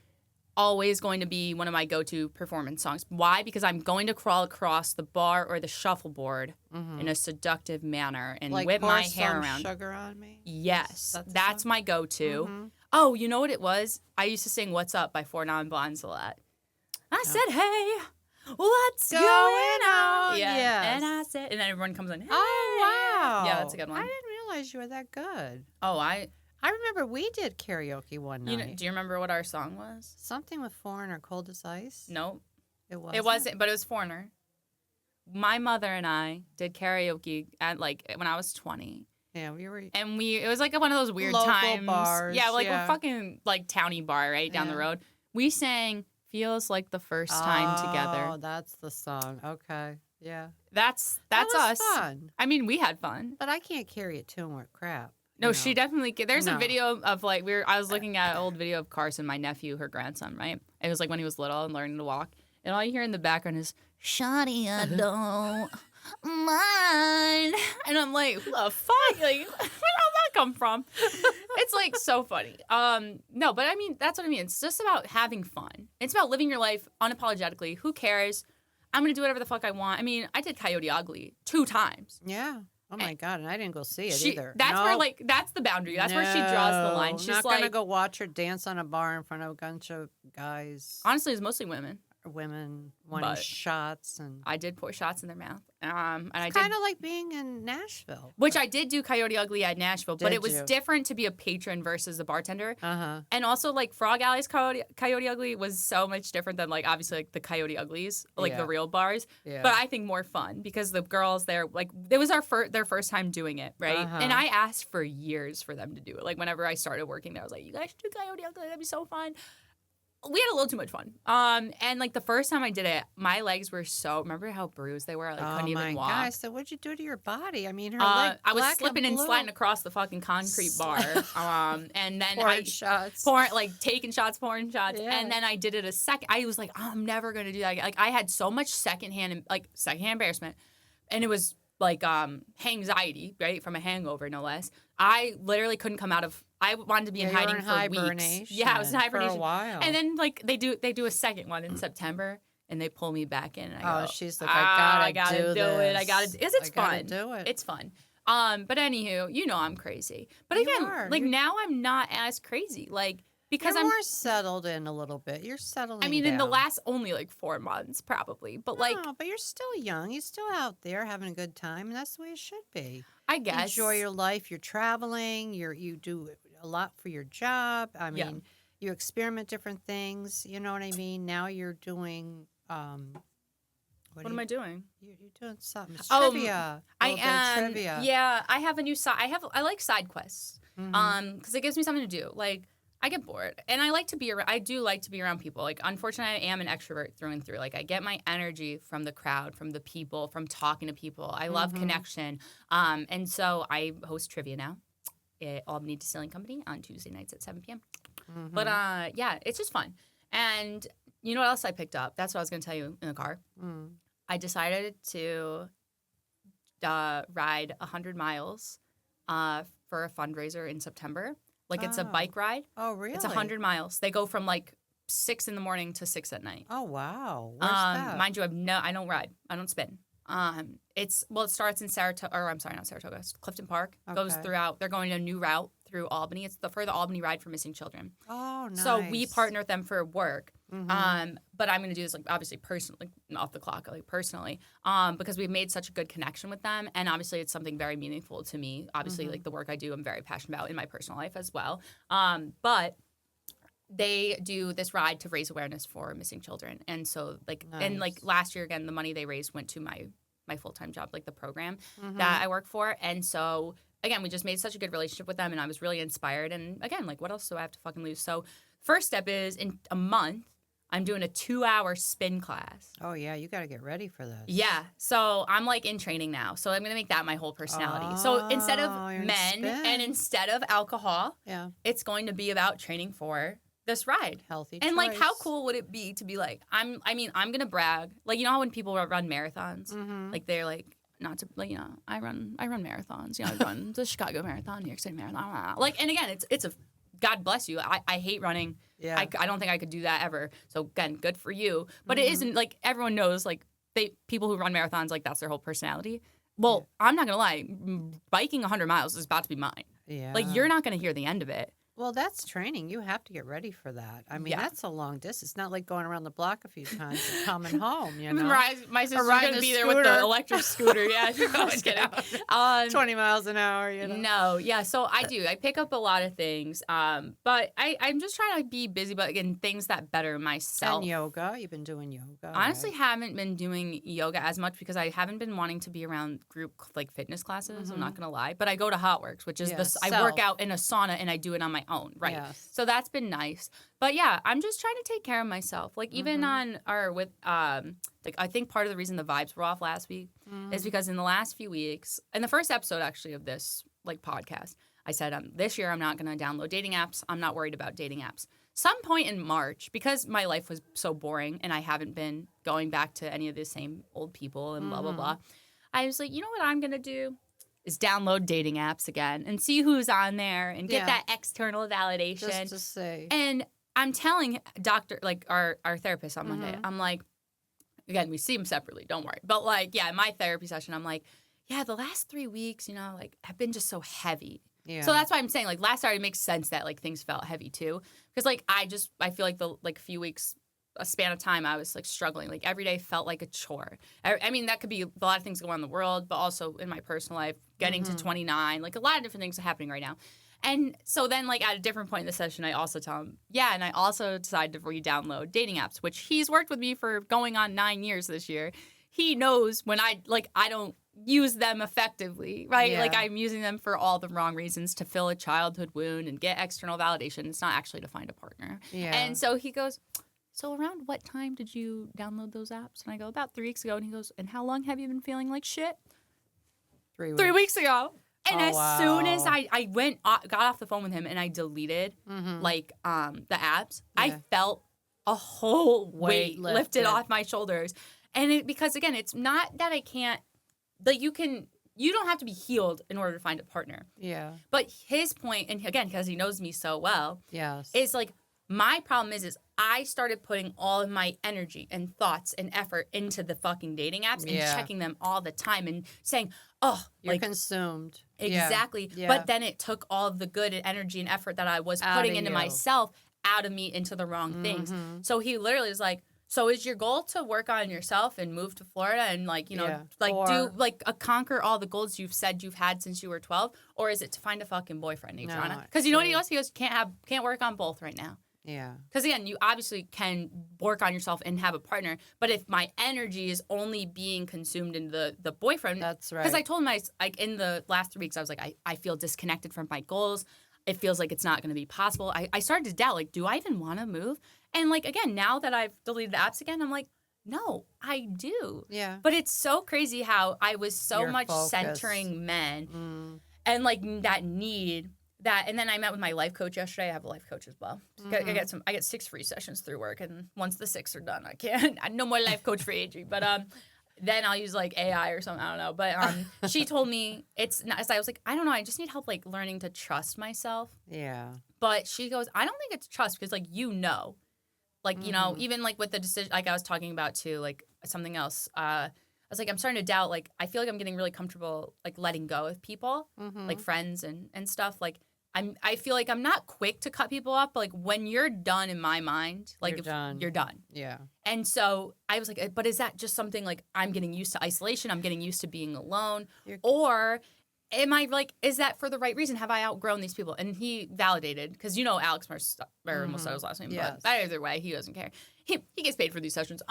S1: always going to be one of my go-to performance songs. Why? Because I'm going to crawl across the bar or the shuffleboard in a seductive manner and
S2: like
S1: whip my hair
S2: some
S1: around.
S2: Sugar on me?
S1: Yes, that's my go-to. Oh, you know what it was? I used to sing "What's Up" by Four Non Blondes a lot. I said, "Hey, what's going on?" Yeah, and I said, and then everyone comes in. Hey.
S2: Oh wow!
S1: Yeah, that's a good one.
S2: I didn't realize you were that good.
S1: Oh, I
S2: remember we did karaoke one night.
S1: Do you remember what our song was?
S2: Something with Foreigner, Cold as Ice?
S1: No.
S2: It wasn't?
S1: It wasn't, but it was Foreigner. My mother and I did karaoke at like when I was 20.
S2: Yeah, we were.
S1: And it was like one of those weird
S2: local
S1: times.
S2: bars.
S1: Yeah, like we're fucking like towny bar right down the road. We sang "Feels Like the First Time Together."
S2: Oh, that's the song. Okay. Yeah.
S1: That's
S2: That was
S1: us.
S2: fun.
S1: I mean, we had fun.
S2: But I can't carry a tune worth crap.
S1: No, she definitely. There's a
S2: No.
S1: video of like I was looking at an old video of Carson, my nephew, her grandson, right? It was like when he was little and learning to walk, and all you hear in the background is "Shawty, I don't mind," and I'm like, "Who the fuck? Like, where did that come from?" It's like so funny. No, but I mean, that's what I mean. It's just about having fun. It's about living your life unapologetically. Who cares? I'm gonna do whatever the fuck I want. I mean, I did Coyote Ugly 2 times.
S2: Yeah. Oh my God, and I didn't go see it either.
S1: That's where like that's the boundary. That's where she draws the line. She's
S2: not
S1: like,
S2: gonna go watch her dance on a bar in front of a bunch of guys.
S1: Honestly, it's mostly women.
S2: Women wanting shots, and
S1: I did pour shots in their mouth. And I did
S2: kind of like being in Nashville,
S1: which I did do Coyote Ugly at Nashville, but it was
S2: you?
S1: different to be a patron versus the bartender.
S2: Uh-huh.
S1: And also like Frog Alley's Coyote Ugly was so much different than like obviously like the Coyote Uglies, like the real bars.
S2: Yeah.
S1: But I think more fun because the girls there, like it was their first time doing it, right? And I asked for years for them to do it. Like whenever I started working there, I was like, "You guys should do Coyote Ugly. That'd be so fun." We had a little too much fun. And like the first time I did it, my legs were remember how bruised they were? I like, couldn't even walk.
S2: God. So what'd you do to your body? I mean, her leg
S1: I was
S2: black
S1: slipping and
S2: blue.
S1: sliding across the fucking concrete bar. And then
S2: pouring shots.
S1: Taking shots, pouring shots.
S2: Yeah.
S1: And then I did it a second. I was like, I'm never gonna do that again. Like I had so much secondhand embarrassment. And it was like anxiety, right? From a hangover, no less. I literally couldn't come out of I wanted to be in hiding for weeks. Yeah, I was in hibernation
S2: for a while.
S1: And then like they do a second one in September and they pull me back in and I go,
S2: she's like, I gotta do
S1: it.
S2: this.
S1: I gotta do it. It's fun.
S2: Do it.
S1: It's fun. But anywho, you know I'm crazy. But again, like now I'm not as crazy. Like because
S2: You're
S1: I'm
S2: more settled in a little bit. You're settling
S1: I mean,
S2: down.
S1: in the last only like 4 months, probably. But like
S2: no, but you're still young. You're still out there having a good time, and that's the way it should be.
S1: I guess.
S2: Enjoy your life. You're traveling. You do a lot for your job. I mean, you experiment different things. You know what I mean? Now you're doing.
S1: What am I doing?
S2: You're doing something. It's trivia.
S1: I am.
S2: Trivia.
S1: Yeah, I have a new side. I like side quests. Because it gives me something to do. Like I get bored, and I like to be around. I do like to be around people. Like unfortunately, I am an extrovert through and through. Like I get my energy from the crowd, from the people, from talking to people. I love connection. And so I host trivia now at Albany Distilling Company on Tuesday nights at 7 p.m. But yeah, it's just fun. And you know what else I picked up? That's what I was going to tell you in the car. I decided to ride 100 miles for a fundraiser in September. Like it's a bike ride.
S2: Oh, really?
S1: It's 100 miles. They go from like 6 in the morning to 6 at night.
S2: Oh, wow. Where's that?
S1: Mind you, I don't ride. I don't spin. It starts in Saratoga, or I'm sorry, not Saratoga. It's Clifton Park. Goes throughout. They're going a new route through Albany. It's for the Albany Ride for Missing Children.
S2: Oh, nice.
S1: So we partner with them for work. But I'm going to do this like obviously personally, off the clock, like personally, because we've made such a good connection with them, and obviously it's something very meaningful to me. Obviously, like the work I do, I'm very passionate about in my personal life as well. But they do this ride to raise awareness for missing children, and so like and like last year again, the money they raised went to my my full-time job, like the program
S2: Mm-hmm.
S1: that I work for. And so, again, we just made such a good relationship with them, and I was really inspired. And again, like, what else do I have to fucking lose? So first step is in a month, I'm doing a 2-hour spin class.
S2: Oh, yeah. You got to get ready for this.
S1: Yeah. So I'm like in training now. So I'm going to make that my whole personality. So instead of
S2: Oh, you're in
S1: men
S2: spin.
S1: and instead of alcohol,
S2: Yeah.
S1: it's going to be about training for this ride.
S2: Healthy
S1: And like, how
S2: choice.
S1: cool would it be to be like, I'm going to brag. Like, you know how when people run marathons,
S2: Mm-hmm.
S1: like they're like, not to, like, you know, I run marathons. You know, I run the Chicago Marathon, New York City Marathon. Like, and again, it's a, God bless you. I hate running.
S2: Yeah.
S1: I don't think I could do that ever. So again, good for you. But
S2: Mm-hmm.
S1: it isn't like everyone knows, like people who run marathons, like that's their whole personality. Well, I'm not gonna lie, biking 100 miles is about to be mine.
S2: Yeah.
S1: Like you're not gonna hear the end of it.
S2: Well, that's training. You have to get ready for that. I mean,
S1: Yeah.
S2: that's a long distance. It's not like going around the block a few times and coming home, you know?
S1: My sister's
S2: riding
S1: gonna
S2: a
S1: be there with the
S2: scooter.
S1: electric scooter. Yeah, I'm just kidding.
S2: 20 miles an hour, you know?
S1: No, yeah. So I do. I pick up a lot of things. But I'm just trying to be busy, but again, things that better myself.
S2: And yoga. You've been doing yoga.
S1: Honestly,
S2: right?
S1: haven't been doing yoga as much because I haven't been wanting to be around group like fitness classes. I'm not gonna lie, but I go to Hotworks, which is
S2: Yeah,
S1: this. I
S2: self.
S1: work out in a sauna and I do it on my own, right?
S2: Yes.
S1: So that's been nice. But yeah, I'm just trying to take care of myself. Like even on our with like I think part of the reason the vibes were off last week is because in the last few weeks, in the first episode actually of this like podcast, I said this year I'm not gonna download dating apps. I'm not worried about dating apps. Some point in March, because my life was so boring and I haven't been going back to any of the same old people and blah blah blah, I was like, you know what I'm gonna do is download dating apps again and see who's on there and get
S2: Yeah.
S1: that external validation.
S2: Just to say.
S1: And I'm telling our therapist on Monday, I'm like, again, we see him separately, don't worry. But like, yeah, in my therapy session, I'm like, yeah, the last 3 weeks, you know, like have been just so heavy.
S2: Yeah.
S1: So that's why I'm saying like last Saturday makes sense that like things felt heavy too. Because like I feel like the like few weeks, a span of time I was like struggling. Like every day felt like a chore. I mean, that could be a lot of things going on in the world, but also in my personal life, getting to 29, like a lot of different things are happening right now. And so then like at a different point in the session, I also tell him, yeah, and I also decided to re-download dating apps, which he's worked with me for going on 9 years this year. He knows when I don't use them effectively, right?
S2: Yeah.
S1: Like I'm using them for all the wrong reasons, to fill a childhood wound and get external validation. It's not actually to find a partner.
S2: Yeah.
S1: And so he goes, so around what time did you download those apps? And I go, about 3 weeks ago. And he goes, and how long have you been feeling like shit?
S2: 3 weeks.
S1: 3 weeks ago. And
S2: Oh,
S1: as soon as
S2: wow.
S1: I got off the phone with him and I deleted like the apps, I
S2: Yeah.
S1: felt a whole
S2: Weight
S1: weight lifted
S2: lifted.
S1: off my shoulders. And because again, it's not that I can't, like you don't have to be healed in order to find a partner.
S2: Yeah.
S1: But his point, and again, because he knows me so well,
S2: Yes.
S1: is like my problem is I started putting all of my energy and thoughts and effort into the fucking dating apps and
S2: Yeah.
S1: checking them all the time and saying, oh,
S2: You're
S1: like
S2: consumed.
S1: exactly.
S2: Yeah.
S1: But then it took all of the good energy and effort that I was
S2: Out
S1: putting
S2: of
S1: into
S2: you.
S1: myself out of me into the wrong things. So he literally is like, so is your goal to work on yourself and move to Florida and like, you know,
S2: Yeah.
S1: like
S2: Or-
S1: do like conquer all the goals you've said you've had since you were 12? Or is it to find a fucking boyfriend, Adriana?
S2: No,
S1: Because you know what he
S2: see.
S1: goes? He goes, can't work on both right now.
S2: Yeah.
S1: Because again, you obviously can work on yourself and have a partner, but if my energy is only being consumed in the boyfriend,
S2: That's right.
S1: because I told him like in the last 3 weeks, I was like, I feel disconnected from my goals. It feels like it's not going to be possible. I started to doubt, like, do I even want to move? And like again, now that I've deleted the apps again, I'm like, no, I do.
S2: Yeah.
S1: But it's so crazy how I was so
S2: Your
S1: much
S2: focus.
S1: centering men
S2: Mm.
S1: and like that need. That and then I met with my life coach yesterday. I have a life coach as well. I get 6 free sessions through work, and once the 6 are done, I can't. No more life coach for Adri. But then I'll use like AI or something. I don't know. But she told me it's not. So I was like, I don't know. I just need help like learning to trust myself.
S2: Yeah.
S1: But she goes, I don't think it's trust because like you know, like you know, even like with the decision, like I was talking about too, like something else. I was like, I'm starting to doubt. Like I feel like I'm getting really comfortable like letting go of people, like friends and stuff. Like I feel like I'm not quick to cut people off, but like when you're done in my mind, like
S2: You're done.
S1: you're done.
S2: Yeah.
S1: And so I was like, but is that just something like I'm getting used to isolation? I'm getting used to being alone, or am I like, is that for the right reason? Have I outgrown these people? And he validated because you know Alex almost said his last name,
S2: Yes.
S1: but either way, he doesn't care. He gets paid for these sessions.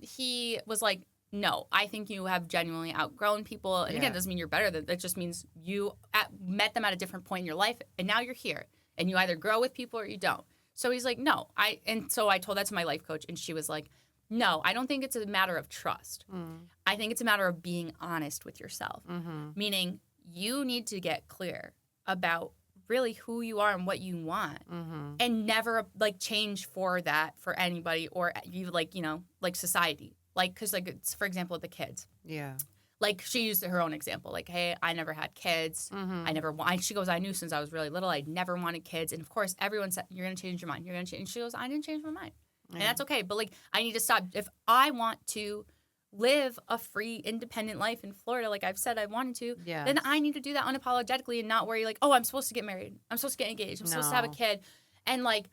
S1: He was like, no, I think you have genuinely outgrown people. And again, it doesn't mean you're better than that. Just means you met them at a different point in your life, and now you're here. And you either grow with people or you don't. So he's like, no. So I told that to my life coach, and she was like, no, I don't think it's a matter of trust. I think it's a matter of being honest with yourself. Meaning you need to get clear about really who you are and what you want, and never like change for that for anybody or you like, like society. Like, because like, it's, for example, the kids. Yeah. Like, she used her own example. Like, hey, I never had kids. I never she goes, I knew since I was really little, I never wanted kids. And, of course, everyone said, you're going to change your mind. You're going to change. And she goes, I didn't change my mind. And that's okay. But, like, I need to stop. If I want to live a free, independent life in Florida, like I've said I wanted to, then I need to do that unapologetically and not worry, like, oh, I'm supposed to get married. I'm supposed to get engaged. I'm supposed to have a kid. And, like,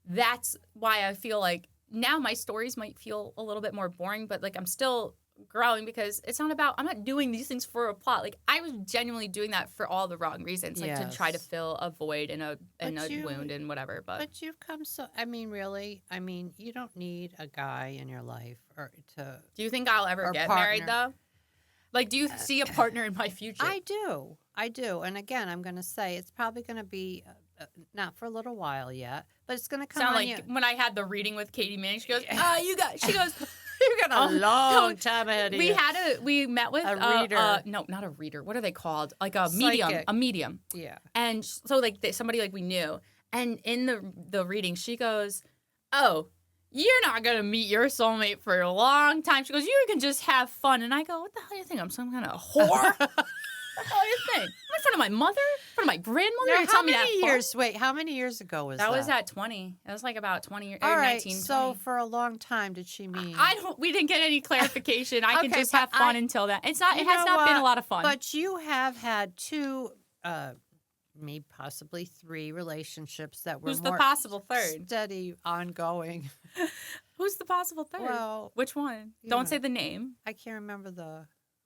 S1: that's why I feel like now my stories might feel a little bit more boring, but, like, I'm still growing because it's not about, I'm not doing these things for a plot. Like, I was genuinely doing that for all the wrong reasons, like to try to fill a void and a wound and whatever. But
S2: you've come so, I mean, really, I mean, you don't need a guy in your life or to.
S1: Do you think I'll ever get married though? Like, do you see a partner in my future?
S2: I do. And again, I'm going to say it's probably going to be not for a little while yet, but it's going to come
S1: Sound
S2: on
S1: like
S2: you.
S1: when I had the reading with Katie Manning, she goes, she goes,
S2: you got a long time ahead of you.
S1: We met with
S2: a reader.
S1: No, not a reader. What are they called? Like a medium.
S2: Psychic.
S1: A medium.
S2: Yeah.
S1: And so like somebody like we knew. And in the reading, she goes, oh, you're not going to meet your soulmate for a long time. She goes, you can just have fun. And I go, what the hell do you think? I'm some kind of whore? What the hell do you think? I'm in front of my mother? In front of my grandmother?
S2: Now,
S1: You're telling me that
S2: Wait, how many years ago was that?
S1: That was at 20. That was like about 20 years,
S2: All right,
S1: 19,
S2: so
S1: 20.
S2: for a long time did she mean?
S1: We didn't get any clarification. I can
S2: Okay,
S1: just have
S2: but
S1: fun until that. It has not been a lot of fun.
S2: But you have had two, maybe possibly three relationships that were
S1: Who's
S2: more
S1: the possible third?
S2: steady, ongoing.
S1: Who's the possible third?
S2: Well,
S1: which one? Don't say the name.
S2: I can't remember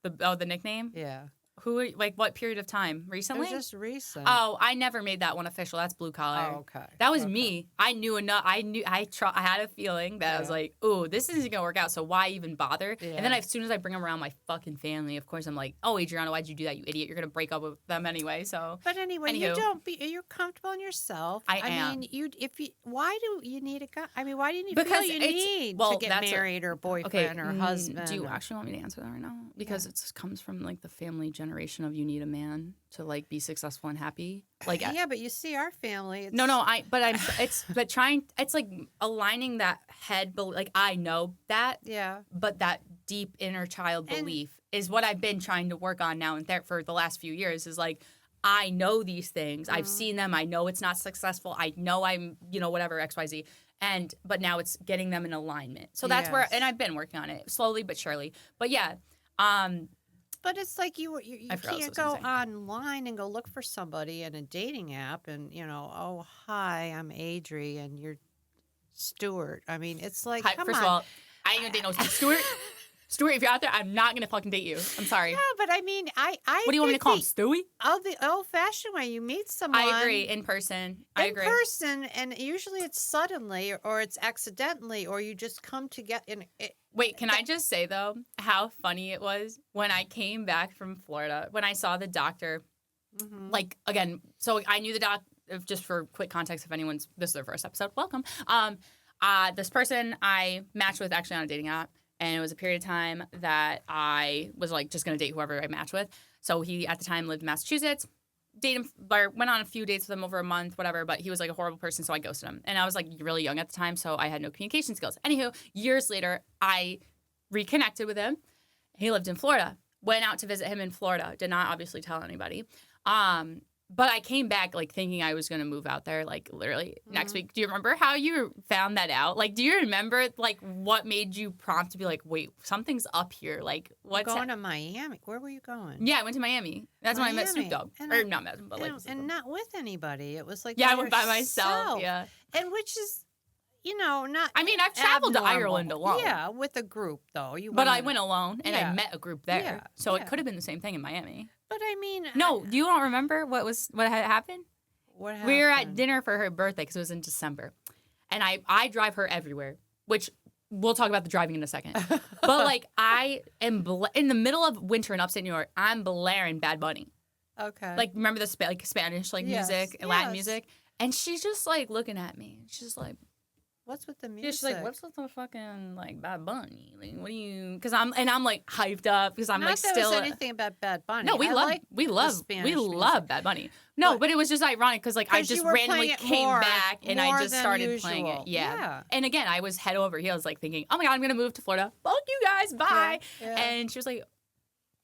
S2: the
S1: nickname?
S2: Yeah.
S1: Who, like, what period of time?
S2: It
S1: Recently?
S2: was just recent.
S1: Oh, I never made that one official. That's blue collar.
S2: Oh, okay.
S1: That was me. I knew enough. I had a feeling that I was like, ooh, this isn't going to work out, so why even bother? Yeah. And then as soon as I bring them around my fucking family, of course, I'm like, oh, Adriana, why'd you do that, you idiot? You're going to break up with them anyway, so.
S2: But anyway, you're comfortable in yourself.
S1: I am.
S2: mean, why do you need a guy? I mean, why do you feel you need to get married or boyfriend or husband?
S1: Do you actually want me to answer that right now? Because it comes from, like, the family generation of you need a man to like be successful and happy. Like
S2: but you see our family.
S1: It's like aligning that head, like I know that.
S2: Yeah.
S1: But that deep inner child belief is what I've been trying to work on now and for the last few years is like I know these things. I've seen them. I know it's not successful. I know I'm, whatever, XYZ. But now it's getting them in alignment. So that's where, and I've been working on it slowly but surely. But yeah,
S2: but it's like you can't go online and go look for somebody in a dating app and, oh, hi, I'm Adri and you're Stuart. I mean, it's like,
S1: first of all, I ain't gonna date no Stuart. Stuart, if you're out there, I'm not gonna fucking date you. I'm sorry.
S2: No, but I mean, I
S1: what do you want me to call him, Stewie?
S2: Oh, the old-fashioned way. You meet someone.
S1: I agree. In person. I agree.
S2: In person, and usually it's suddenly or it's accidentally or you just come to get in.
S1: Wait, can I just say, though, how funny it was when I came back from Florida, when I saw the doctor, like, again, so I knew the doc, just for quick context, if this is their first episode, welcome. This person I matched with actually on a dating app, and it was a period of time that I was, like, just going to date whoever I matched with. So he, at the time, lived in Massachusetts. Went on a few dates with him over a month, whatever, but he was like a horrible person, so I ghosted him. And I was like really young at the time, so I had no communication skills. Anywho, years later, I reconnected with him. He lived in Florida. Went out to visit him in Florida. Did not obviously tell anybody. But I came back like thinking I was going to move out there like literally next week. Do you remember how you found that out? Like, do you remember like what made you prompt to be like, wait, something's up here? Like, what's
S2: going to Miami? Where were you going?
S1: Yeah, I went to Miami. That's when I met Snoop Dogg. Or not met him, but like.
S2: And not with anybody. It was like
S1: I went by myself. Yeah.
S2: And which is, not.
S1: I mean, I've traveled to Ireland alone.
S2: Yeah, with a group though.
S1: But I went alone and I met a group there. Yeah, so it could have been the same thing in Miami.
S2: But I mean,
S1: no, you don't remember what had happened?
S2: What happened?
S1: We were at dinner for her birthday because it was in December, and I drive her everywhere. Which we'll talk about the driving in a second. But like I am in the middle of winter in upstate New York, I'm blaring Bad Bunny.
S2: Okay.
S1: Like remember the like Spanish like
S2: Yes,
S1: music, Latin
S2: yes.
S1: music, and she's just like looking at me. She's like,
S2: what's with the music?
S1: yeah, she's like, what's with the fucking like Bad Bunny? Like, what do you? Because I'm like hyped up because I'm
S2: Not
S1: like
S2: that
S1: still.
S2: was anything about Bad Bunny.
S1: No, we
S2: I
S1: love
S2: like
S1: we
S2: the
S1: love
S2: Spanish
S1: we
S2: music.
S1: love Bad Bunny. No, but it was just ironic because like I
S2: 'Cause you
S1: just
S2: were
S1: randomly
S2: playing it
S1: came
S2: more-
S1: back and I
S2: more
S1: just
S2: than
S1: started playing it.
S2: usual.
S1: Yeah.
S2: Yeah.
S1: And again, I was head over heels like thinking, oh my god, I'm gonna move to Florida. Fuck you guys, bye.
S2: Yeah, yeah.
S1: And she was like,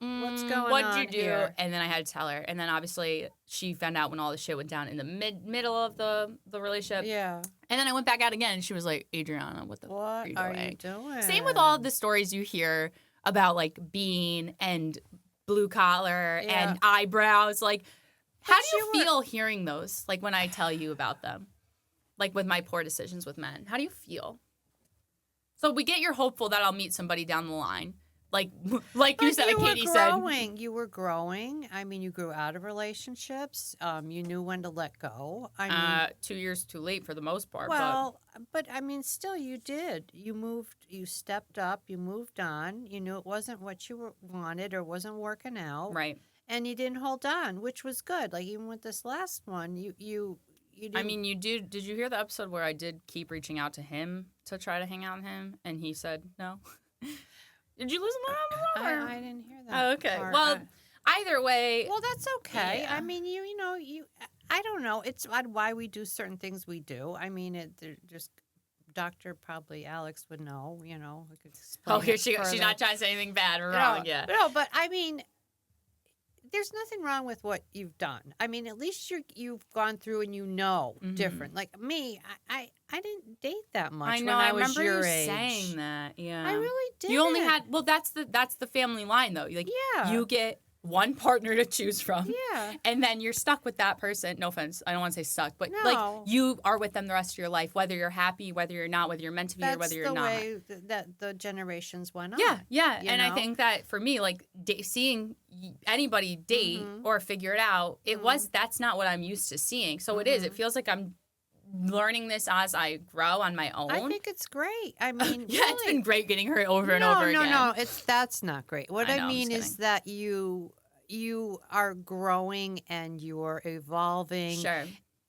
S2: What's going
S1: what'd
S2: on
S1: you do?
S2: here?
S1: And then I had to tell her. And then obviously she found out when all the shit went down in the middle of the relationship.
S2: Yeah.
S1: And then I went back out again and she was like, Adriana, what the
S2: What
S1: are you
S2: are
S1: doing?
S2: you doing?
S1: Same with all of the stories you hear about like being and blue collar
S2: Yeah.
S1: and eyebrows. Like, how
S2: But
S1: do you
S2: you were-
S1: feel hearing those? Like when I tell you about them, like with my poor decisions with men, how do you feel? So we get you're hopeful that I'll meet somebody down the line. Like you
S2: But
S1: said,
S2: you
S1: like Katie
S2: were
S1: said.
S2: growing. You were growing. I mean, you grew out of relationships. You knew when to let go. I mean,
S1: 2 years too late for the most part.
S2: well, but I mean, still, you did. You moved. You stepped up. You moved on. You knew it wasn't what you wanted or wasn't working out,
S1: but right.
S2: and you didn't hold on, which was good. Like even with this last one, you didn't.
S1: I mean, you did. Did you hear the episode where I did keep reaching out to him to try to hang out with him, and he said no? Did you listen to that?
S2: I didn't hear that.
S1: Oh, okay.
S2: part.
S1: Well, either way,
S2: Well, that's okay.
S1: Yeah.
S2: I mean, you know, I don't know. It's why we do certain things we do. I mean, just Doctor probably Alex would know. You know, we could explain.
S1: oh, here
S2: it
S1: she's
S2: further.
S1: not trying to say anything bad or
S2: No,
S1: wrong. Yeah.
S2: No, but I mean, there's nothing wrong with what you've done. I mean, at least you've gone through and you know
S1: Mhm.
S2: different. Like me, I didn't date that much
S1: I know.
S2: when
S1: I
S2: was
S1: remember
S2: your
S1: you
S2: age.
S1: saying that. Yeah.
S2: I really did.
S1: You only had. Well, that's the family line though. Like
S2: Yeah.
S1: you get one partner to choose from.
S2: Yeah.
S1: And then you're stuck with that person. No offense. I don't want to say stuck, but
S2: No.
S1: like you are with them the rest of your life, whether you're happy, whether you're not, whether you're meant to be,
S2: That's
S1: or whether you're
S2: the
S1: not.
S2: way that the generations went on.
S1: Yeah, yeah.
S2: you
S1: And I
S2: know?
S1: think that for me, like seeing anybody date
S2: Mhm.
S1: or figure it out, that's not what I'm used to seeing. So it is. It feels like I'm learning this as I grow on my own.
S2: I think it's great. I mean,
S1: yeah, it's
S2: really.
S1: been great getting her over and over again.
S2: No, that's not great. What
S1: I
S2: I,
S1: know, I'm
S2: mean
S1: just
S2: is that you are growing and you're evolving.
S1: Sure.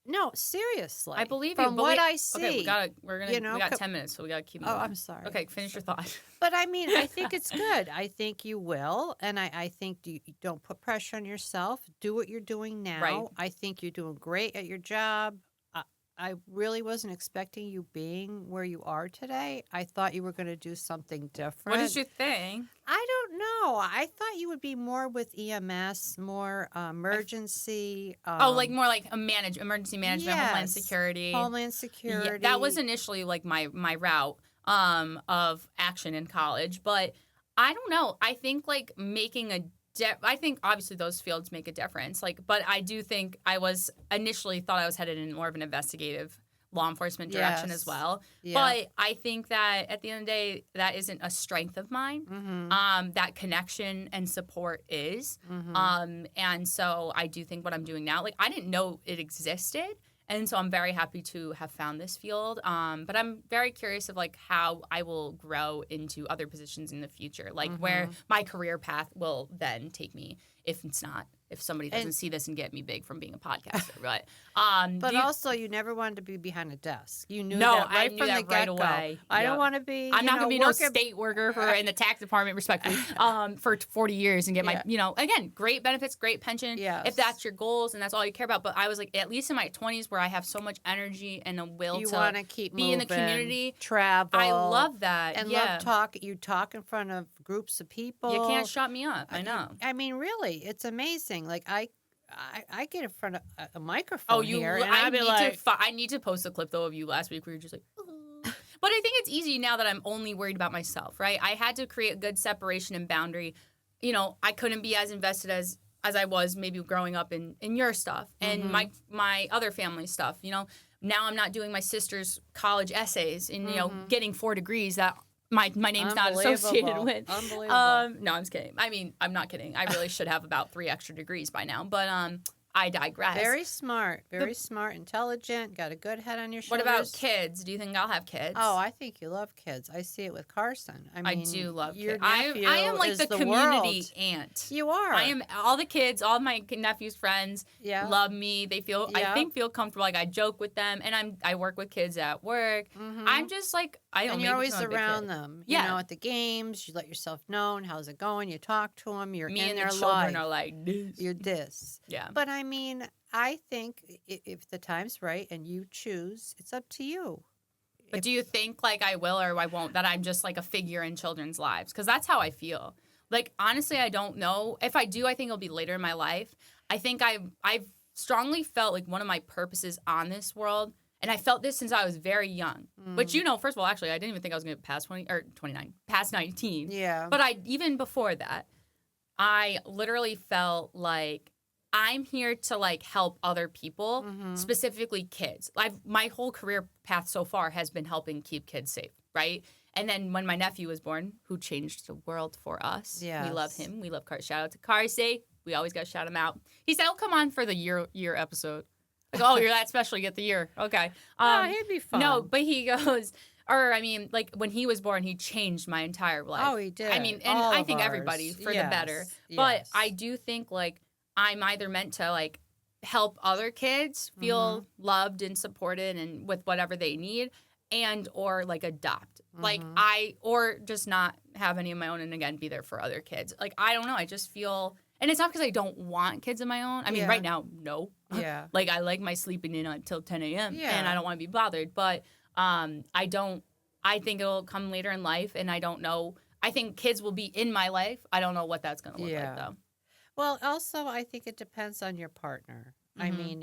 S2: No, seriously.
S1: I believe
S2: From
S1: you. But
S2: what
S1: wait,
S2: I see.
S1: Okay, we got
S2: co-
S1: 10 minutes, so we gotta keep
S2: Oh,
S1: moving.
S2: I'm sorry.
S1: Okay, finish your thought.
S2: But I mean, I think it's good. I think you will. And I think you don't put pressure on yourself. Do what you're doing now.
S1: Right.
S2: I think you're doing great at your job. I really wasn't expecting you being where you are today. I thought you were going to do something different.
S1: What did you think?
S2: I don't know. I thought you would be more with EMS, more emergency.
S1: Like more like emergency management, Homeland
S2: yes,
S1: Security.
S2: Homeland Security.
S1: Yeah, that was initially like my route of action in college, but I don't know. I think like making I think obviously those fields make a difference. Like, but I do think I was initially thought I was headed in more of an investigative law enforcement direction
S2: Yes.
S1: as well.
S2: Yeah.
S1: But I think that at the end of the day, that isn't a strength of mine.
S2: Mm-hmm.
S1: That connection and support is.
S2: Mm-hmm.
S1: And so I do think what I'm doing now, like I didn't know it existed. And so I'm very happy to have found this field. But I'm very curious of like how I will grow into other positions in the future, like where my career path will then take me if somebody doesn't see this and get me big from being a podcaster. But
S2: Also, you never wanted to be behind a desk. You knew
S1: No,
S2: that right
S1: I knew
S2: from
S1: that
S2: the
S1: right
S2: get-go.
S1: away.
S2: I
S1: Yep.
S2: don't want to be.
S1: I'm not going to be
S2: working-
S1: no state worker in the tax department, respectfully, for 40 years and get my, again, great benefits, great pension,
S2: Yes.
S1: if that's your goals and that's all you care about. But I was like, at least in my 20s where I have so much energy and a will
S2: You
S1: to
S2: want to keep
S1: be in the
S2: moving,
S1: community.
S2: travel.
S1: I love that.
S2: and
S1: yeah.
S2: love talk. You talk in front of groups of people.
S1: You can't shut me up. I know.
S2: I mean, really, it's amazing. Like I get in front of a microphone
S1: Oh, you!
S2: here, and
S1: I
S2: I'd be
S1: need
S2: like,
S1: I need to post a clip though of you last week where you're just like. But I think it's easy now that I'm only worried about myself, right? I had to create a good separation and boundary. I couldn't be as invested as I was maybe growing up in your stuff and my other family stuff. Now I'm not doing my sister's college essays and getting 4 degrees that my name's not associated with.
S2: Unbelievable.
S1: No, I'm just kidding. I mean, I'm not kidding. I really should have about 3 extra degrees by now. But I digress.
S2: Very smart, smart, intelligent, got a good head on your
S1: What
S2: shoulders.
S1: about kids? Do you think I'll have kids?
S2: Oh, I think you love kids. I see it with Carson. I mean,
S1: I do love
S2: your
S1: kids.
S2: nephew
S1: I am like
S2: is
S1: the
S2: the
S1: community
S2: world.
S1: aunt.
S2: You are.
S1: I am all the kids, all my nephew's friends
S2: Yeah.
S1: love me. They feel I
S2: Yeah.
S1: think feel comfortable. Like I joke with them, and I work with kids at work.
S2: Mhm.
S1: I'm just like I don't.
S2: And
S1: maybe
S2: you're always
S1: 'cause I'm a big
S2: around
S1: kid.
S2: them.
S1: Yeah.
S2: You know, at the games, you let yourself know. How's it going? You talk to them. You're
S1: Me
S2: in
S1: and
S2: their
S1: the children
S2: life.
S1: are like this.
S2: You're this.
S1: Yeah.
S2: But I mean, I think if the time's right and you choose, it's up to you.
S1: But do you think like I will or I won't? That I'm just like a figure in children's lives? Because that's how I feel. Like honestly, I don't know. If I do, I think it'll be later in my life. I think I've strongly felt like one of my purposes on this world, and I felt this since I was very young. Which first of all, actually, I didn't even think I was going to pass 20 or 29, past 19.
S2: Yeah.
S1: But even before that, I literally felt like I'm here to like help other people, specifically kids. My whole career path so far has been helping keep kids safe, right? And then when my nephew was born, who changed the world for us, we love him. We love Cars. Shout out to Carsey. We always got to shout him out. He said, "Oh, come on for the year episode." Like, oh, you're that special. You get the year. Okay.
S2: He'd be fun.
S1: No, but he goes, or I mean, like when he was born, he changed my entire life.
S2: Oh, he did.
S1: I mean, and
S2: All
S1: I
S2: of
S1: think
S2: ours.
S1: everybody for the
S2: Yes,
S1: better. But
S2: yes.
S1: I do think like I'm either meant to like help other kids feel loved and supported and with whatever they need, and or like adopt. Like or just not have any of my own and again be there for other kids. Like I don't know. I just feel. And it's not because I don't want kids of my own. I mean, right now, no.
S2: Yeah.
S1: Like, I like my sleeping in until 10 a.m.
S2: Yeah.
S1: And I don't want to be bothered. But I think it'll come later in life. And I don't know. I think kids will be in my life. I don't know what that's going to look like, though.
S2: Well, also, I think it depends on your partner. I mean,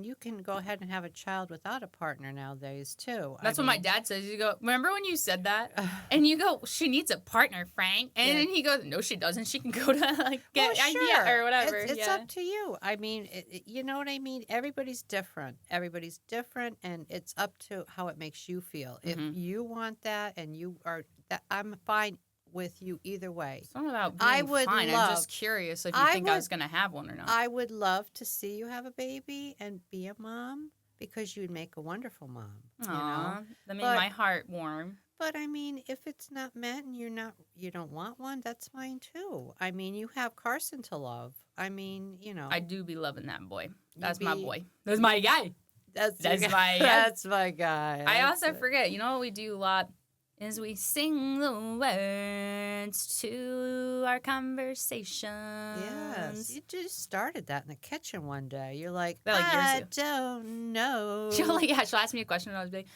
S2: you can go ahead and have a child without a partner nowadays, too.
S1: That's what my dad says. You go, remember when you said that? And you go, she needs a partner, Frank. And then he goes, no, she doesn't. She can go to like get idea or whatever.
S2: It's up to you. I mean, you know what I mean? Everybody's different. And it's up to how it makes you feel. If you want that and you are, I'm fine with you either way.
S1: It's not about being fine. I'm just curious if you think I was going to have one or not.
S2: I would love to see you have a baby and be a mom because you'd make a wonderful mom.
S1: Aww,
S2: you know?
S1: that made my heart warm.
S2: But I mean, if it's not meant and you don't want one, that's fine too. I mean, you have Carson to love. I mean, you know.
S1: I do be loving that boy. That's my boy. That's my guy.
S2: That's
S1: my guy.
S2: That's my guy.
S1: I also forget. You know what we do a lot is we sing the words to our conversations.
S2: Yes. You just started that in the kitchen one day. You're like,
S1: That, like, years
S2: I
S1: ago.
S2: don't know.
S1: She'll ask me a question and I'll be like,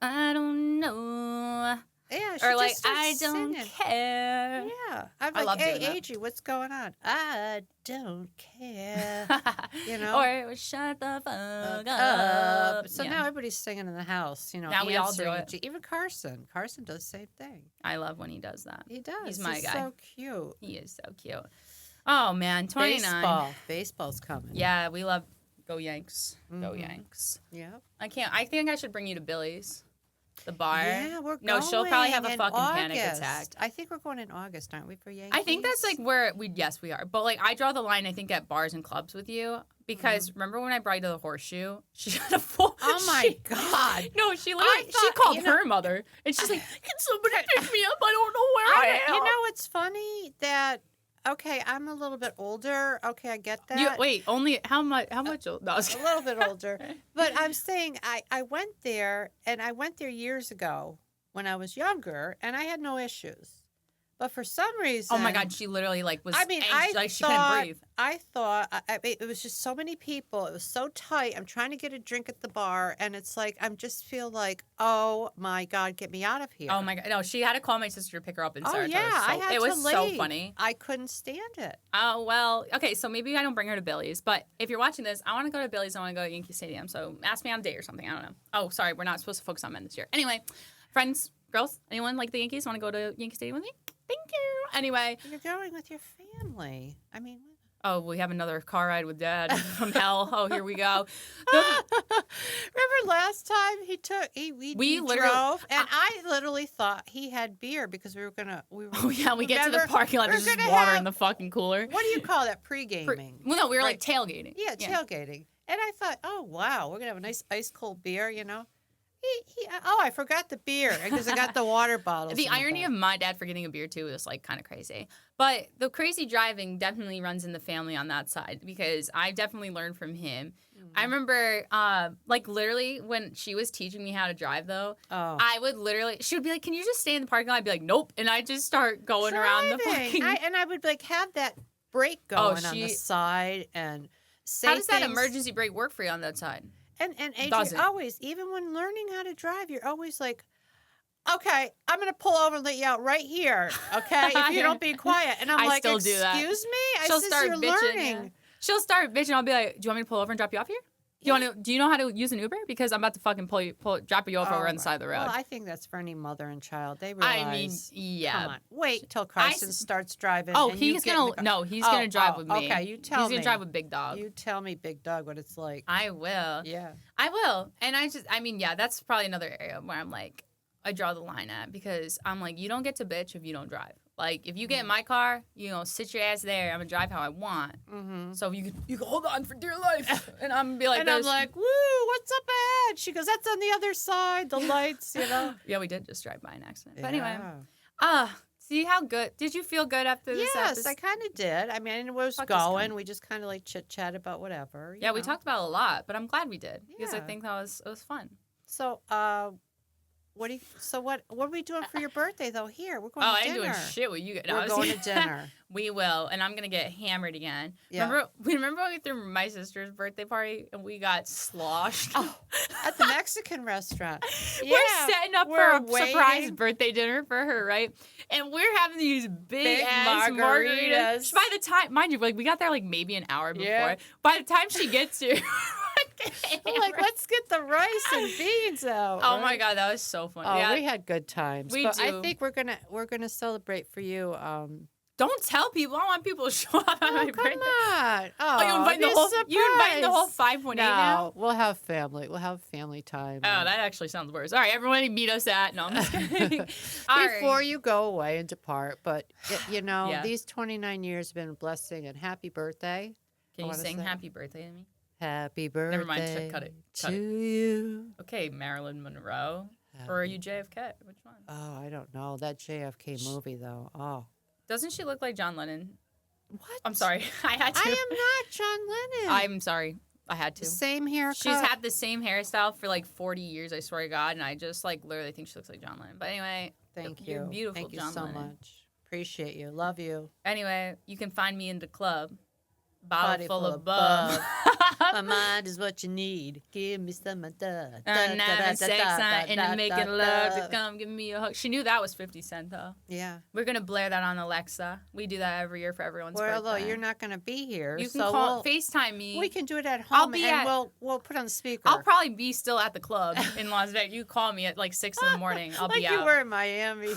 S1: I don't know.
S2: Yeah, she
S1: Or
S2: just
S1: like,
S2: starts
S1: I don't
S2: singing.
S1: care.
S2: Yeah. I'm
S1: I
S2: like,
S1: love
S2: hey,
S1: doing that.
S2: Adri, what's going on? I don't care. You know?
S1: Or shut the fuck up.
S2: So
S1: Yeah.
S2: now everybody's singing in the house, you know.
S1: Now we all do
S2: answering
S1: it.
S2: Even Carson. Carson does the same thing.
S1: I love when he does that.
S2: He does.
S1: He's my guy.
S2: So cute.
S1: He is so cute. Oh, man. 29.
S2: Baseball's coming.
S1: Yeah, we love Go Yanks. Go
S2: Mhm.
S1: Yanks.
S2: Yeah.
S1: I think I should bring you to Billy's. The bar.
S2: Yeah, we're going.
S1: No, she'll probably have a
S2: in
S1: fucking panic
S2: August.
S1: attack.
S2: I think we're going in August, aren't we, for Yankees?
S1: I think that's like where we are. But like I draw the line I think at bars and clubs with you because remember when I brought you to the Horseshoe? She had a full
S2: Oh my God.
S1: No, she called her mother and she's like, "Can somebody pick me up? I don't know where I am."
S2: You know, it's funny that okay, I'm a little bit older. Okay, I get that.
S1: Wait, only how much? How much? No, I was
S2: a little bit older. But I'm saying I went there, and I went there years ago when I was younger, and I had no issues. But for some reason...
S1: Oh, my God. She literally, like, was anxious, she
S2: thought,
S1: couldn't breathe.
S2: I thought... it was just so many people. It was so tight. I'm trying to get a drink at the bar, and it's like, I just feel like, oh, my God, get me out of here.
S1: Oh, my God. No, she had to call my sister to pick her up and start.
S2: Oh, yeah. I had to leave.
S1: It was so funny.
S2: I couldn't stand it.
S1: Oh, well, okay, so maybe I don't bring her to Billy's. But if you're watching this, I want to go to Billy's. I want to go to Yankee Stadium. So ask me on a date or something. I don't know. Oh, sorry. We're not supposed to focus on men this year. Anyway, friends, girls, anyone like the Yankees want to go to Yankee Stadium with me? Thank you. Anyway.
S2: You're going with your family. I mean...
S1: Oh, we have another car ride with Dad from hell. Oh, here we go.
S2: Remember last time he
S1: literally-
S2: drove, and I literally thought he had beer because we were.
S1: Oh yeah, we get to the
S2: remember,
S1: parking lot.
S2: we're
S1: There's just
S2: gonna
S1: water
S2: have-
S1: in the fucking cooler.
S2: What do you call that? Pre-gaming.
S1: Well, no, we were
S2: Right.
S1: like tailgating.
S2: Yeah, tailgating. And I thought, oh wow, we're gonna have a nice ice cold beer, you know. I forgot the beer because I got the water bottles.
S1: The irony of my dad forgetting a beer too is like kind of crazy. But the crazy driving definitely runs in the family on that side because I definitely learned from him. I remember, like literally when she was teaching me how to drive though, I would literally, she would be like, "Can you just stay in the parking lot?" I'd be like, "Nope," and I'd just start going around the fucking.
S2: I would like have that brake going on the side and say
S1: How does that
S2: things.
S1: emergency brake work for you on that side?
S2: And Adri,
S1: Doesn't.
S2: always, even when learning how to drive, you're always like, okay, I'm going to pull over and let you out right here, okay, if you don't be quiet. And I'm
S1: I
S2: like,
S1: still do that.
S2: excuse me?
S1: She'll
S2: I says
S1: start
S2: you're
S1: bitching.
S2: learning.
S1: Yeah. She'll start bitching. I'll be like, "Do you want me to pull over and drop you off here? Do you know how to use an Uber? Because I'm about to fucking drop you off over on the side of the road."
S2: Well, I think that's for any mother and child. They realize.
S1: I mean, yeah.
S2: Come on. Wait till Carson starts driving.
S1: Oh,
S2: and you
S1: he's
S2: get
S1: gonna
S2: in the
S1: no, he's gonna drive with me.
S2: Okay, you tell me.
S1: He's gonna drive with Big Dog.
S2: You tell me, Big Dog, what it's like.
S1: I will.
S2: Yeah.
S1: I will. And I mean, yeah, that's probably another area where I'm like, I draw the line at because I'm like, you don't get to bitch if you don't drive. Like, if you get in my car, you know, sit your ass there. I'm gonna drive how I want. Mm-hmm. So you can hold on for dear life, and I'm gonna be like,
S2: and I'm like, woo, what's up ahead? She goes, that's on the other side, the lights, you know.
S1: Yeah, we did just drive by an accident. But anyway, see how good? Did you feel good after this episode?
S2: Yes, I kind of did. I mean, it was going. We just kind of like chit chat about whatever.
S1: Yeah, we talked about a lot, but I'm glad we did because I
S2: Yeah.
S1: think it was fun.
S2: So, what are we doing for your birthday though? Here, we're going to
S1: I ain't
S2: dinner.
S1: doing shit with you guys. No,
S2: We're going to dinner.
S1: We will, and I'm gonna get hammered again.
S2: Yeah.
S1: Remember when we threw my sister's birthday party and we got sloshed?
S2: Oh, at the Mexican restaurant.
S1: We're setting up for a surprise
S2: waiting.
S1: birthday dinner for her, right? And we're having these big ass
S2: margaritas.
S1: margaritas. By the time, mind you, like we got there like maybe an hour before.
S2: Yeah.
S1: By the time she gets here,
S2: I'm like, let's get the rice and beans out.
S1: oh
S2: right?
S1: my god, that was so funny.
S2: Oh,
S1: yeah.
S2: we had good times.
S1: We
S2: but
S1: do.
S2: I think we're gonna celebrate for you.
S1: Don't tell people. I don't want people to show up at my
S2: Oh,
S1: birthday.
S2: come on!
S1: Oh, you inviting the whole 5.8 now?
S2: No, we'll have family. We'll have family time.
S1: Oh, that actually sounds worse. All right, everybody meet us at. No, I'm just kidding. All
S2: Before
S1: right.
S2: you go away and depart, but
S1: Yeah.
S2: these 29 years have been a blessing, and happy birthday.
S1: Can you
S2: wanna
S1: sing
S2: say-
S1: happy birthday to me?
S2: Happy birthday.
S1: Never mind, cut it.
S2: to you.
S1: Okay, Marilyn Monroe. Or are you JFK? Which one?
S2: Oh, I don't know that JFK movie though. Oh,
S1: Doesn't she look like John Lennon?
S2: what?
S1: I'm sorry. I had to.
S2: I am not John Lennon.
S1: I'm sorry. I had to.
S2: Same haircut.
S1: She's had the same hairstyle for like 40 years, I swear to God, and I just like literally think she looks like John Lennon. But anyway,
S2: Thank you.
S1: You're beautiful,
S2: Thank you
S1: John
S2: so
S1: Lennon.
S2: much. Appreciate you. Love you.
S1: Anyway, you can find me in the club.
S2: Body
S1: Bottle full of bub.
S2: My mind is what you need. Give me some of that.
S1: And having sex and making love to come give me a hug. She knew that was 50 Cent though.
S2: Yeah.
S1: We're gonna blare that on Alexa. We do that every year for everyone's
S2: Well,
S1: birthday.
S2: although you're not going to be here,
S1: You can
S2: so
S1: call FaceTime me.
S2: we can do it at
S1: I'll
S2: home,
S1: be
S2: and
S1: at-
S2: we'll put on the speaker.
S1: I'll probably be still at the club in Las Vegas. You call me at like 6 in the morning. I'll
S2: like
S1: be
S2: you
S1: out.
S2: were in Miami,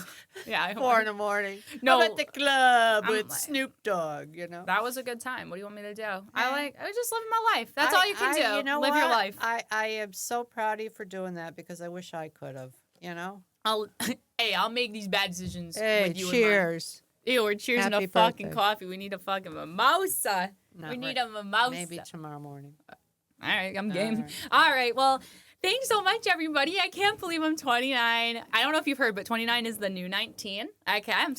S1: Yeah,
S2: 4 in the morning.
S1: No,
S2: I'm at the club
S1: I'm
S2: with
S1: like-
S2: Snoop Dogg. You know.
S1: That was a good time. What do you want me to do? I was just living my life. That's all you can do.
S2: You know
S1: Live
S2: what?
S1: your life.
S2: I am so proud of you for doing that because I wish I could have. You know.
S1: I'll make these bad decisions
S2: Hey,
S1: with you
S2: cheers.
S1: in mind. Ew, we're cheering
S2: Happy
S1: a fucking
S2: birthday.
S1: coffee. We need a fucking mimosa.
S2: Not
S1: We need
S2: right-
S1: a mimosa.
S2: Maybe tomorrow morning.
S1: All right, I'm game.
S2: right.
S1: All right, well, thanks so much, everybody. I can't believe I'm 29. I don't know if you've heard, but 29 is the new 19. Okay, I'm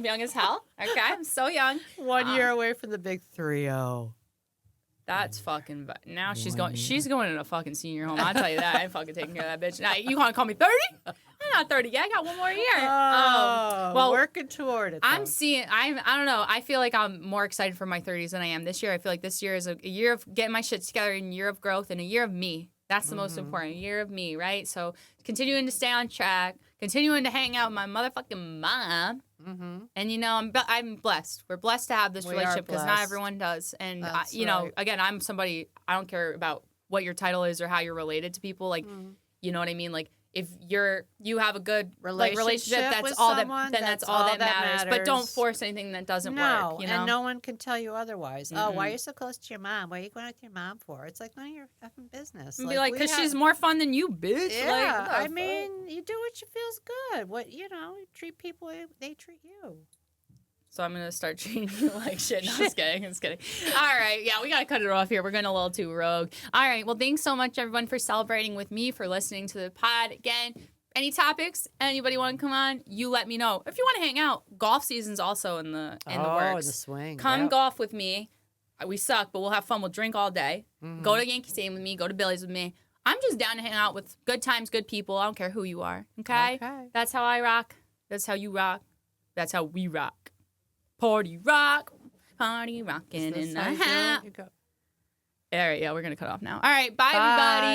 S1: young as hell. Okay, I'm so young.
S2: 1 year away from the big 3-0.
S1: That's fucking. Now she's going in a fucking senior home. I'll tell you that. I ain't fucking taking care of that bitch. Now you want to call me 30? I'm not 30 yet. I got one more year. Well,
S2: working toward it. Though.
S1: I don't know. I feel like I'm more excited for my 30s than I am this year. I feel like this year is a year of getting my shit together, and a year of growth, and a year of me. That's the most important. A year of me, right? So continuing to stay on track, continuing to hang out with my motherfucking mom.
S2: Mm-hmm.
S1: And I'm blessed. We're blessed to have this
S2: We are
S1: relationship because not
S2: blessed.
S1: everyone does. And
S2: That's
S1: know,
S2: right.
S1: again, I'm somebody. I don't care about what your title is or how you're related to people. Like, you know what I mean? Like, if you have a good relationship, that's
S2: with
S1: all
S2: someone,
S1: that's all that matters. But don't force anything that doesn't work. You know?
S2: And no one can tell you otherwise. Oh, why are you so close to your mom? What are you going with your mom for? It's like none of your effing business.
S1: And be like, because she's more fun than you, bitch.
S2: Yeah, I mean, you do what you feels good. What you treat people, they treat you.
S1: So I'm going to start treating you like shit. No, just kidding. Just kidding. All right. Yeah, we got to cut it off here. We're going a little too rogue. All right. Well, thanks so much, everyone, for celebrating with me, for listening to the pod. Again, any topics, anybody want to come on, you let me know. If you want to hang out, golf season's also in the works.
S2: Oh, the swing.
S1: Come golf with me. We suck, but we'll have fun. We'll drink all day. Mm-hmm. Go to Yankee Stadium with me. Go to Billy's with me. I'm just down to hang out with good times, good people. I don't care who you are. Okay? That's how I rock. That's how you rock. That's how we rock. Party rocking in the house. All right, yeah, we're gonna cut off now. All right, bye. Everybody.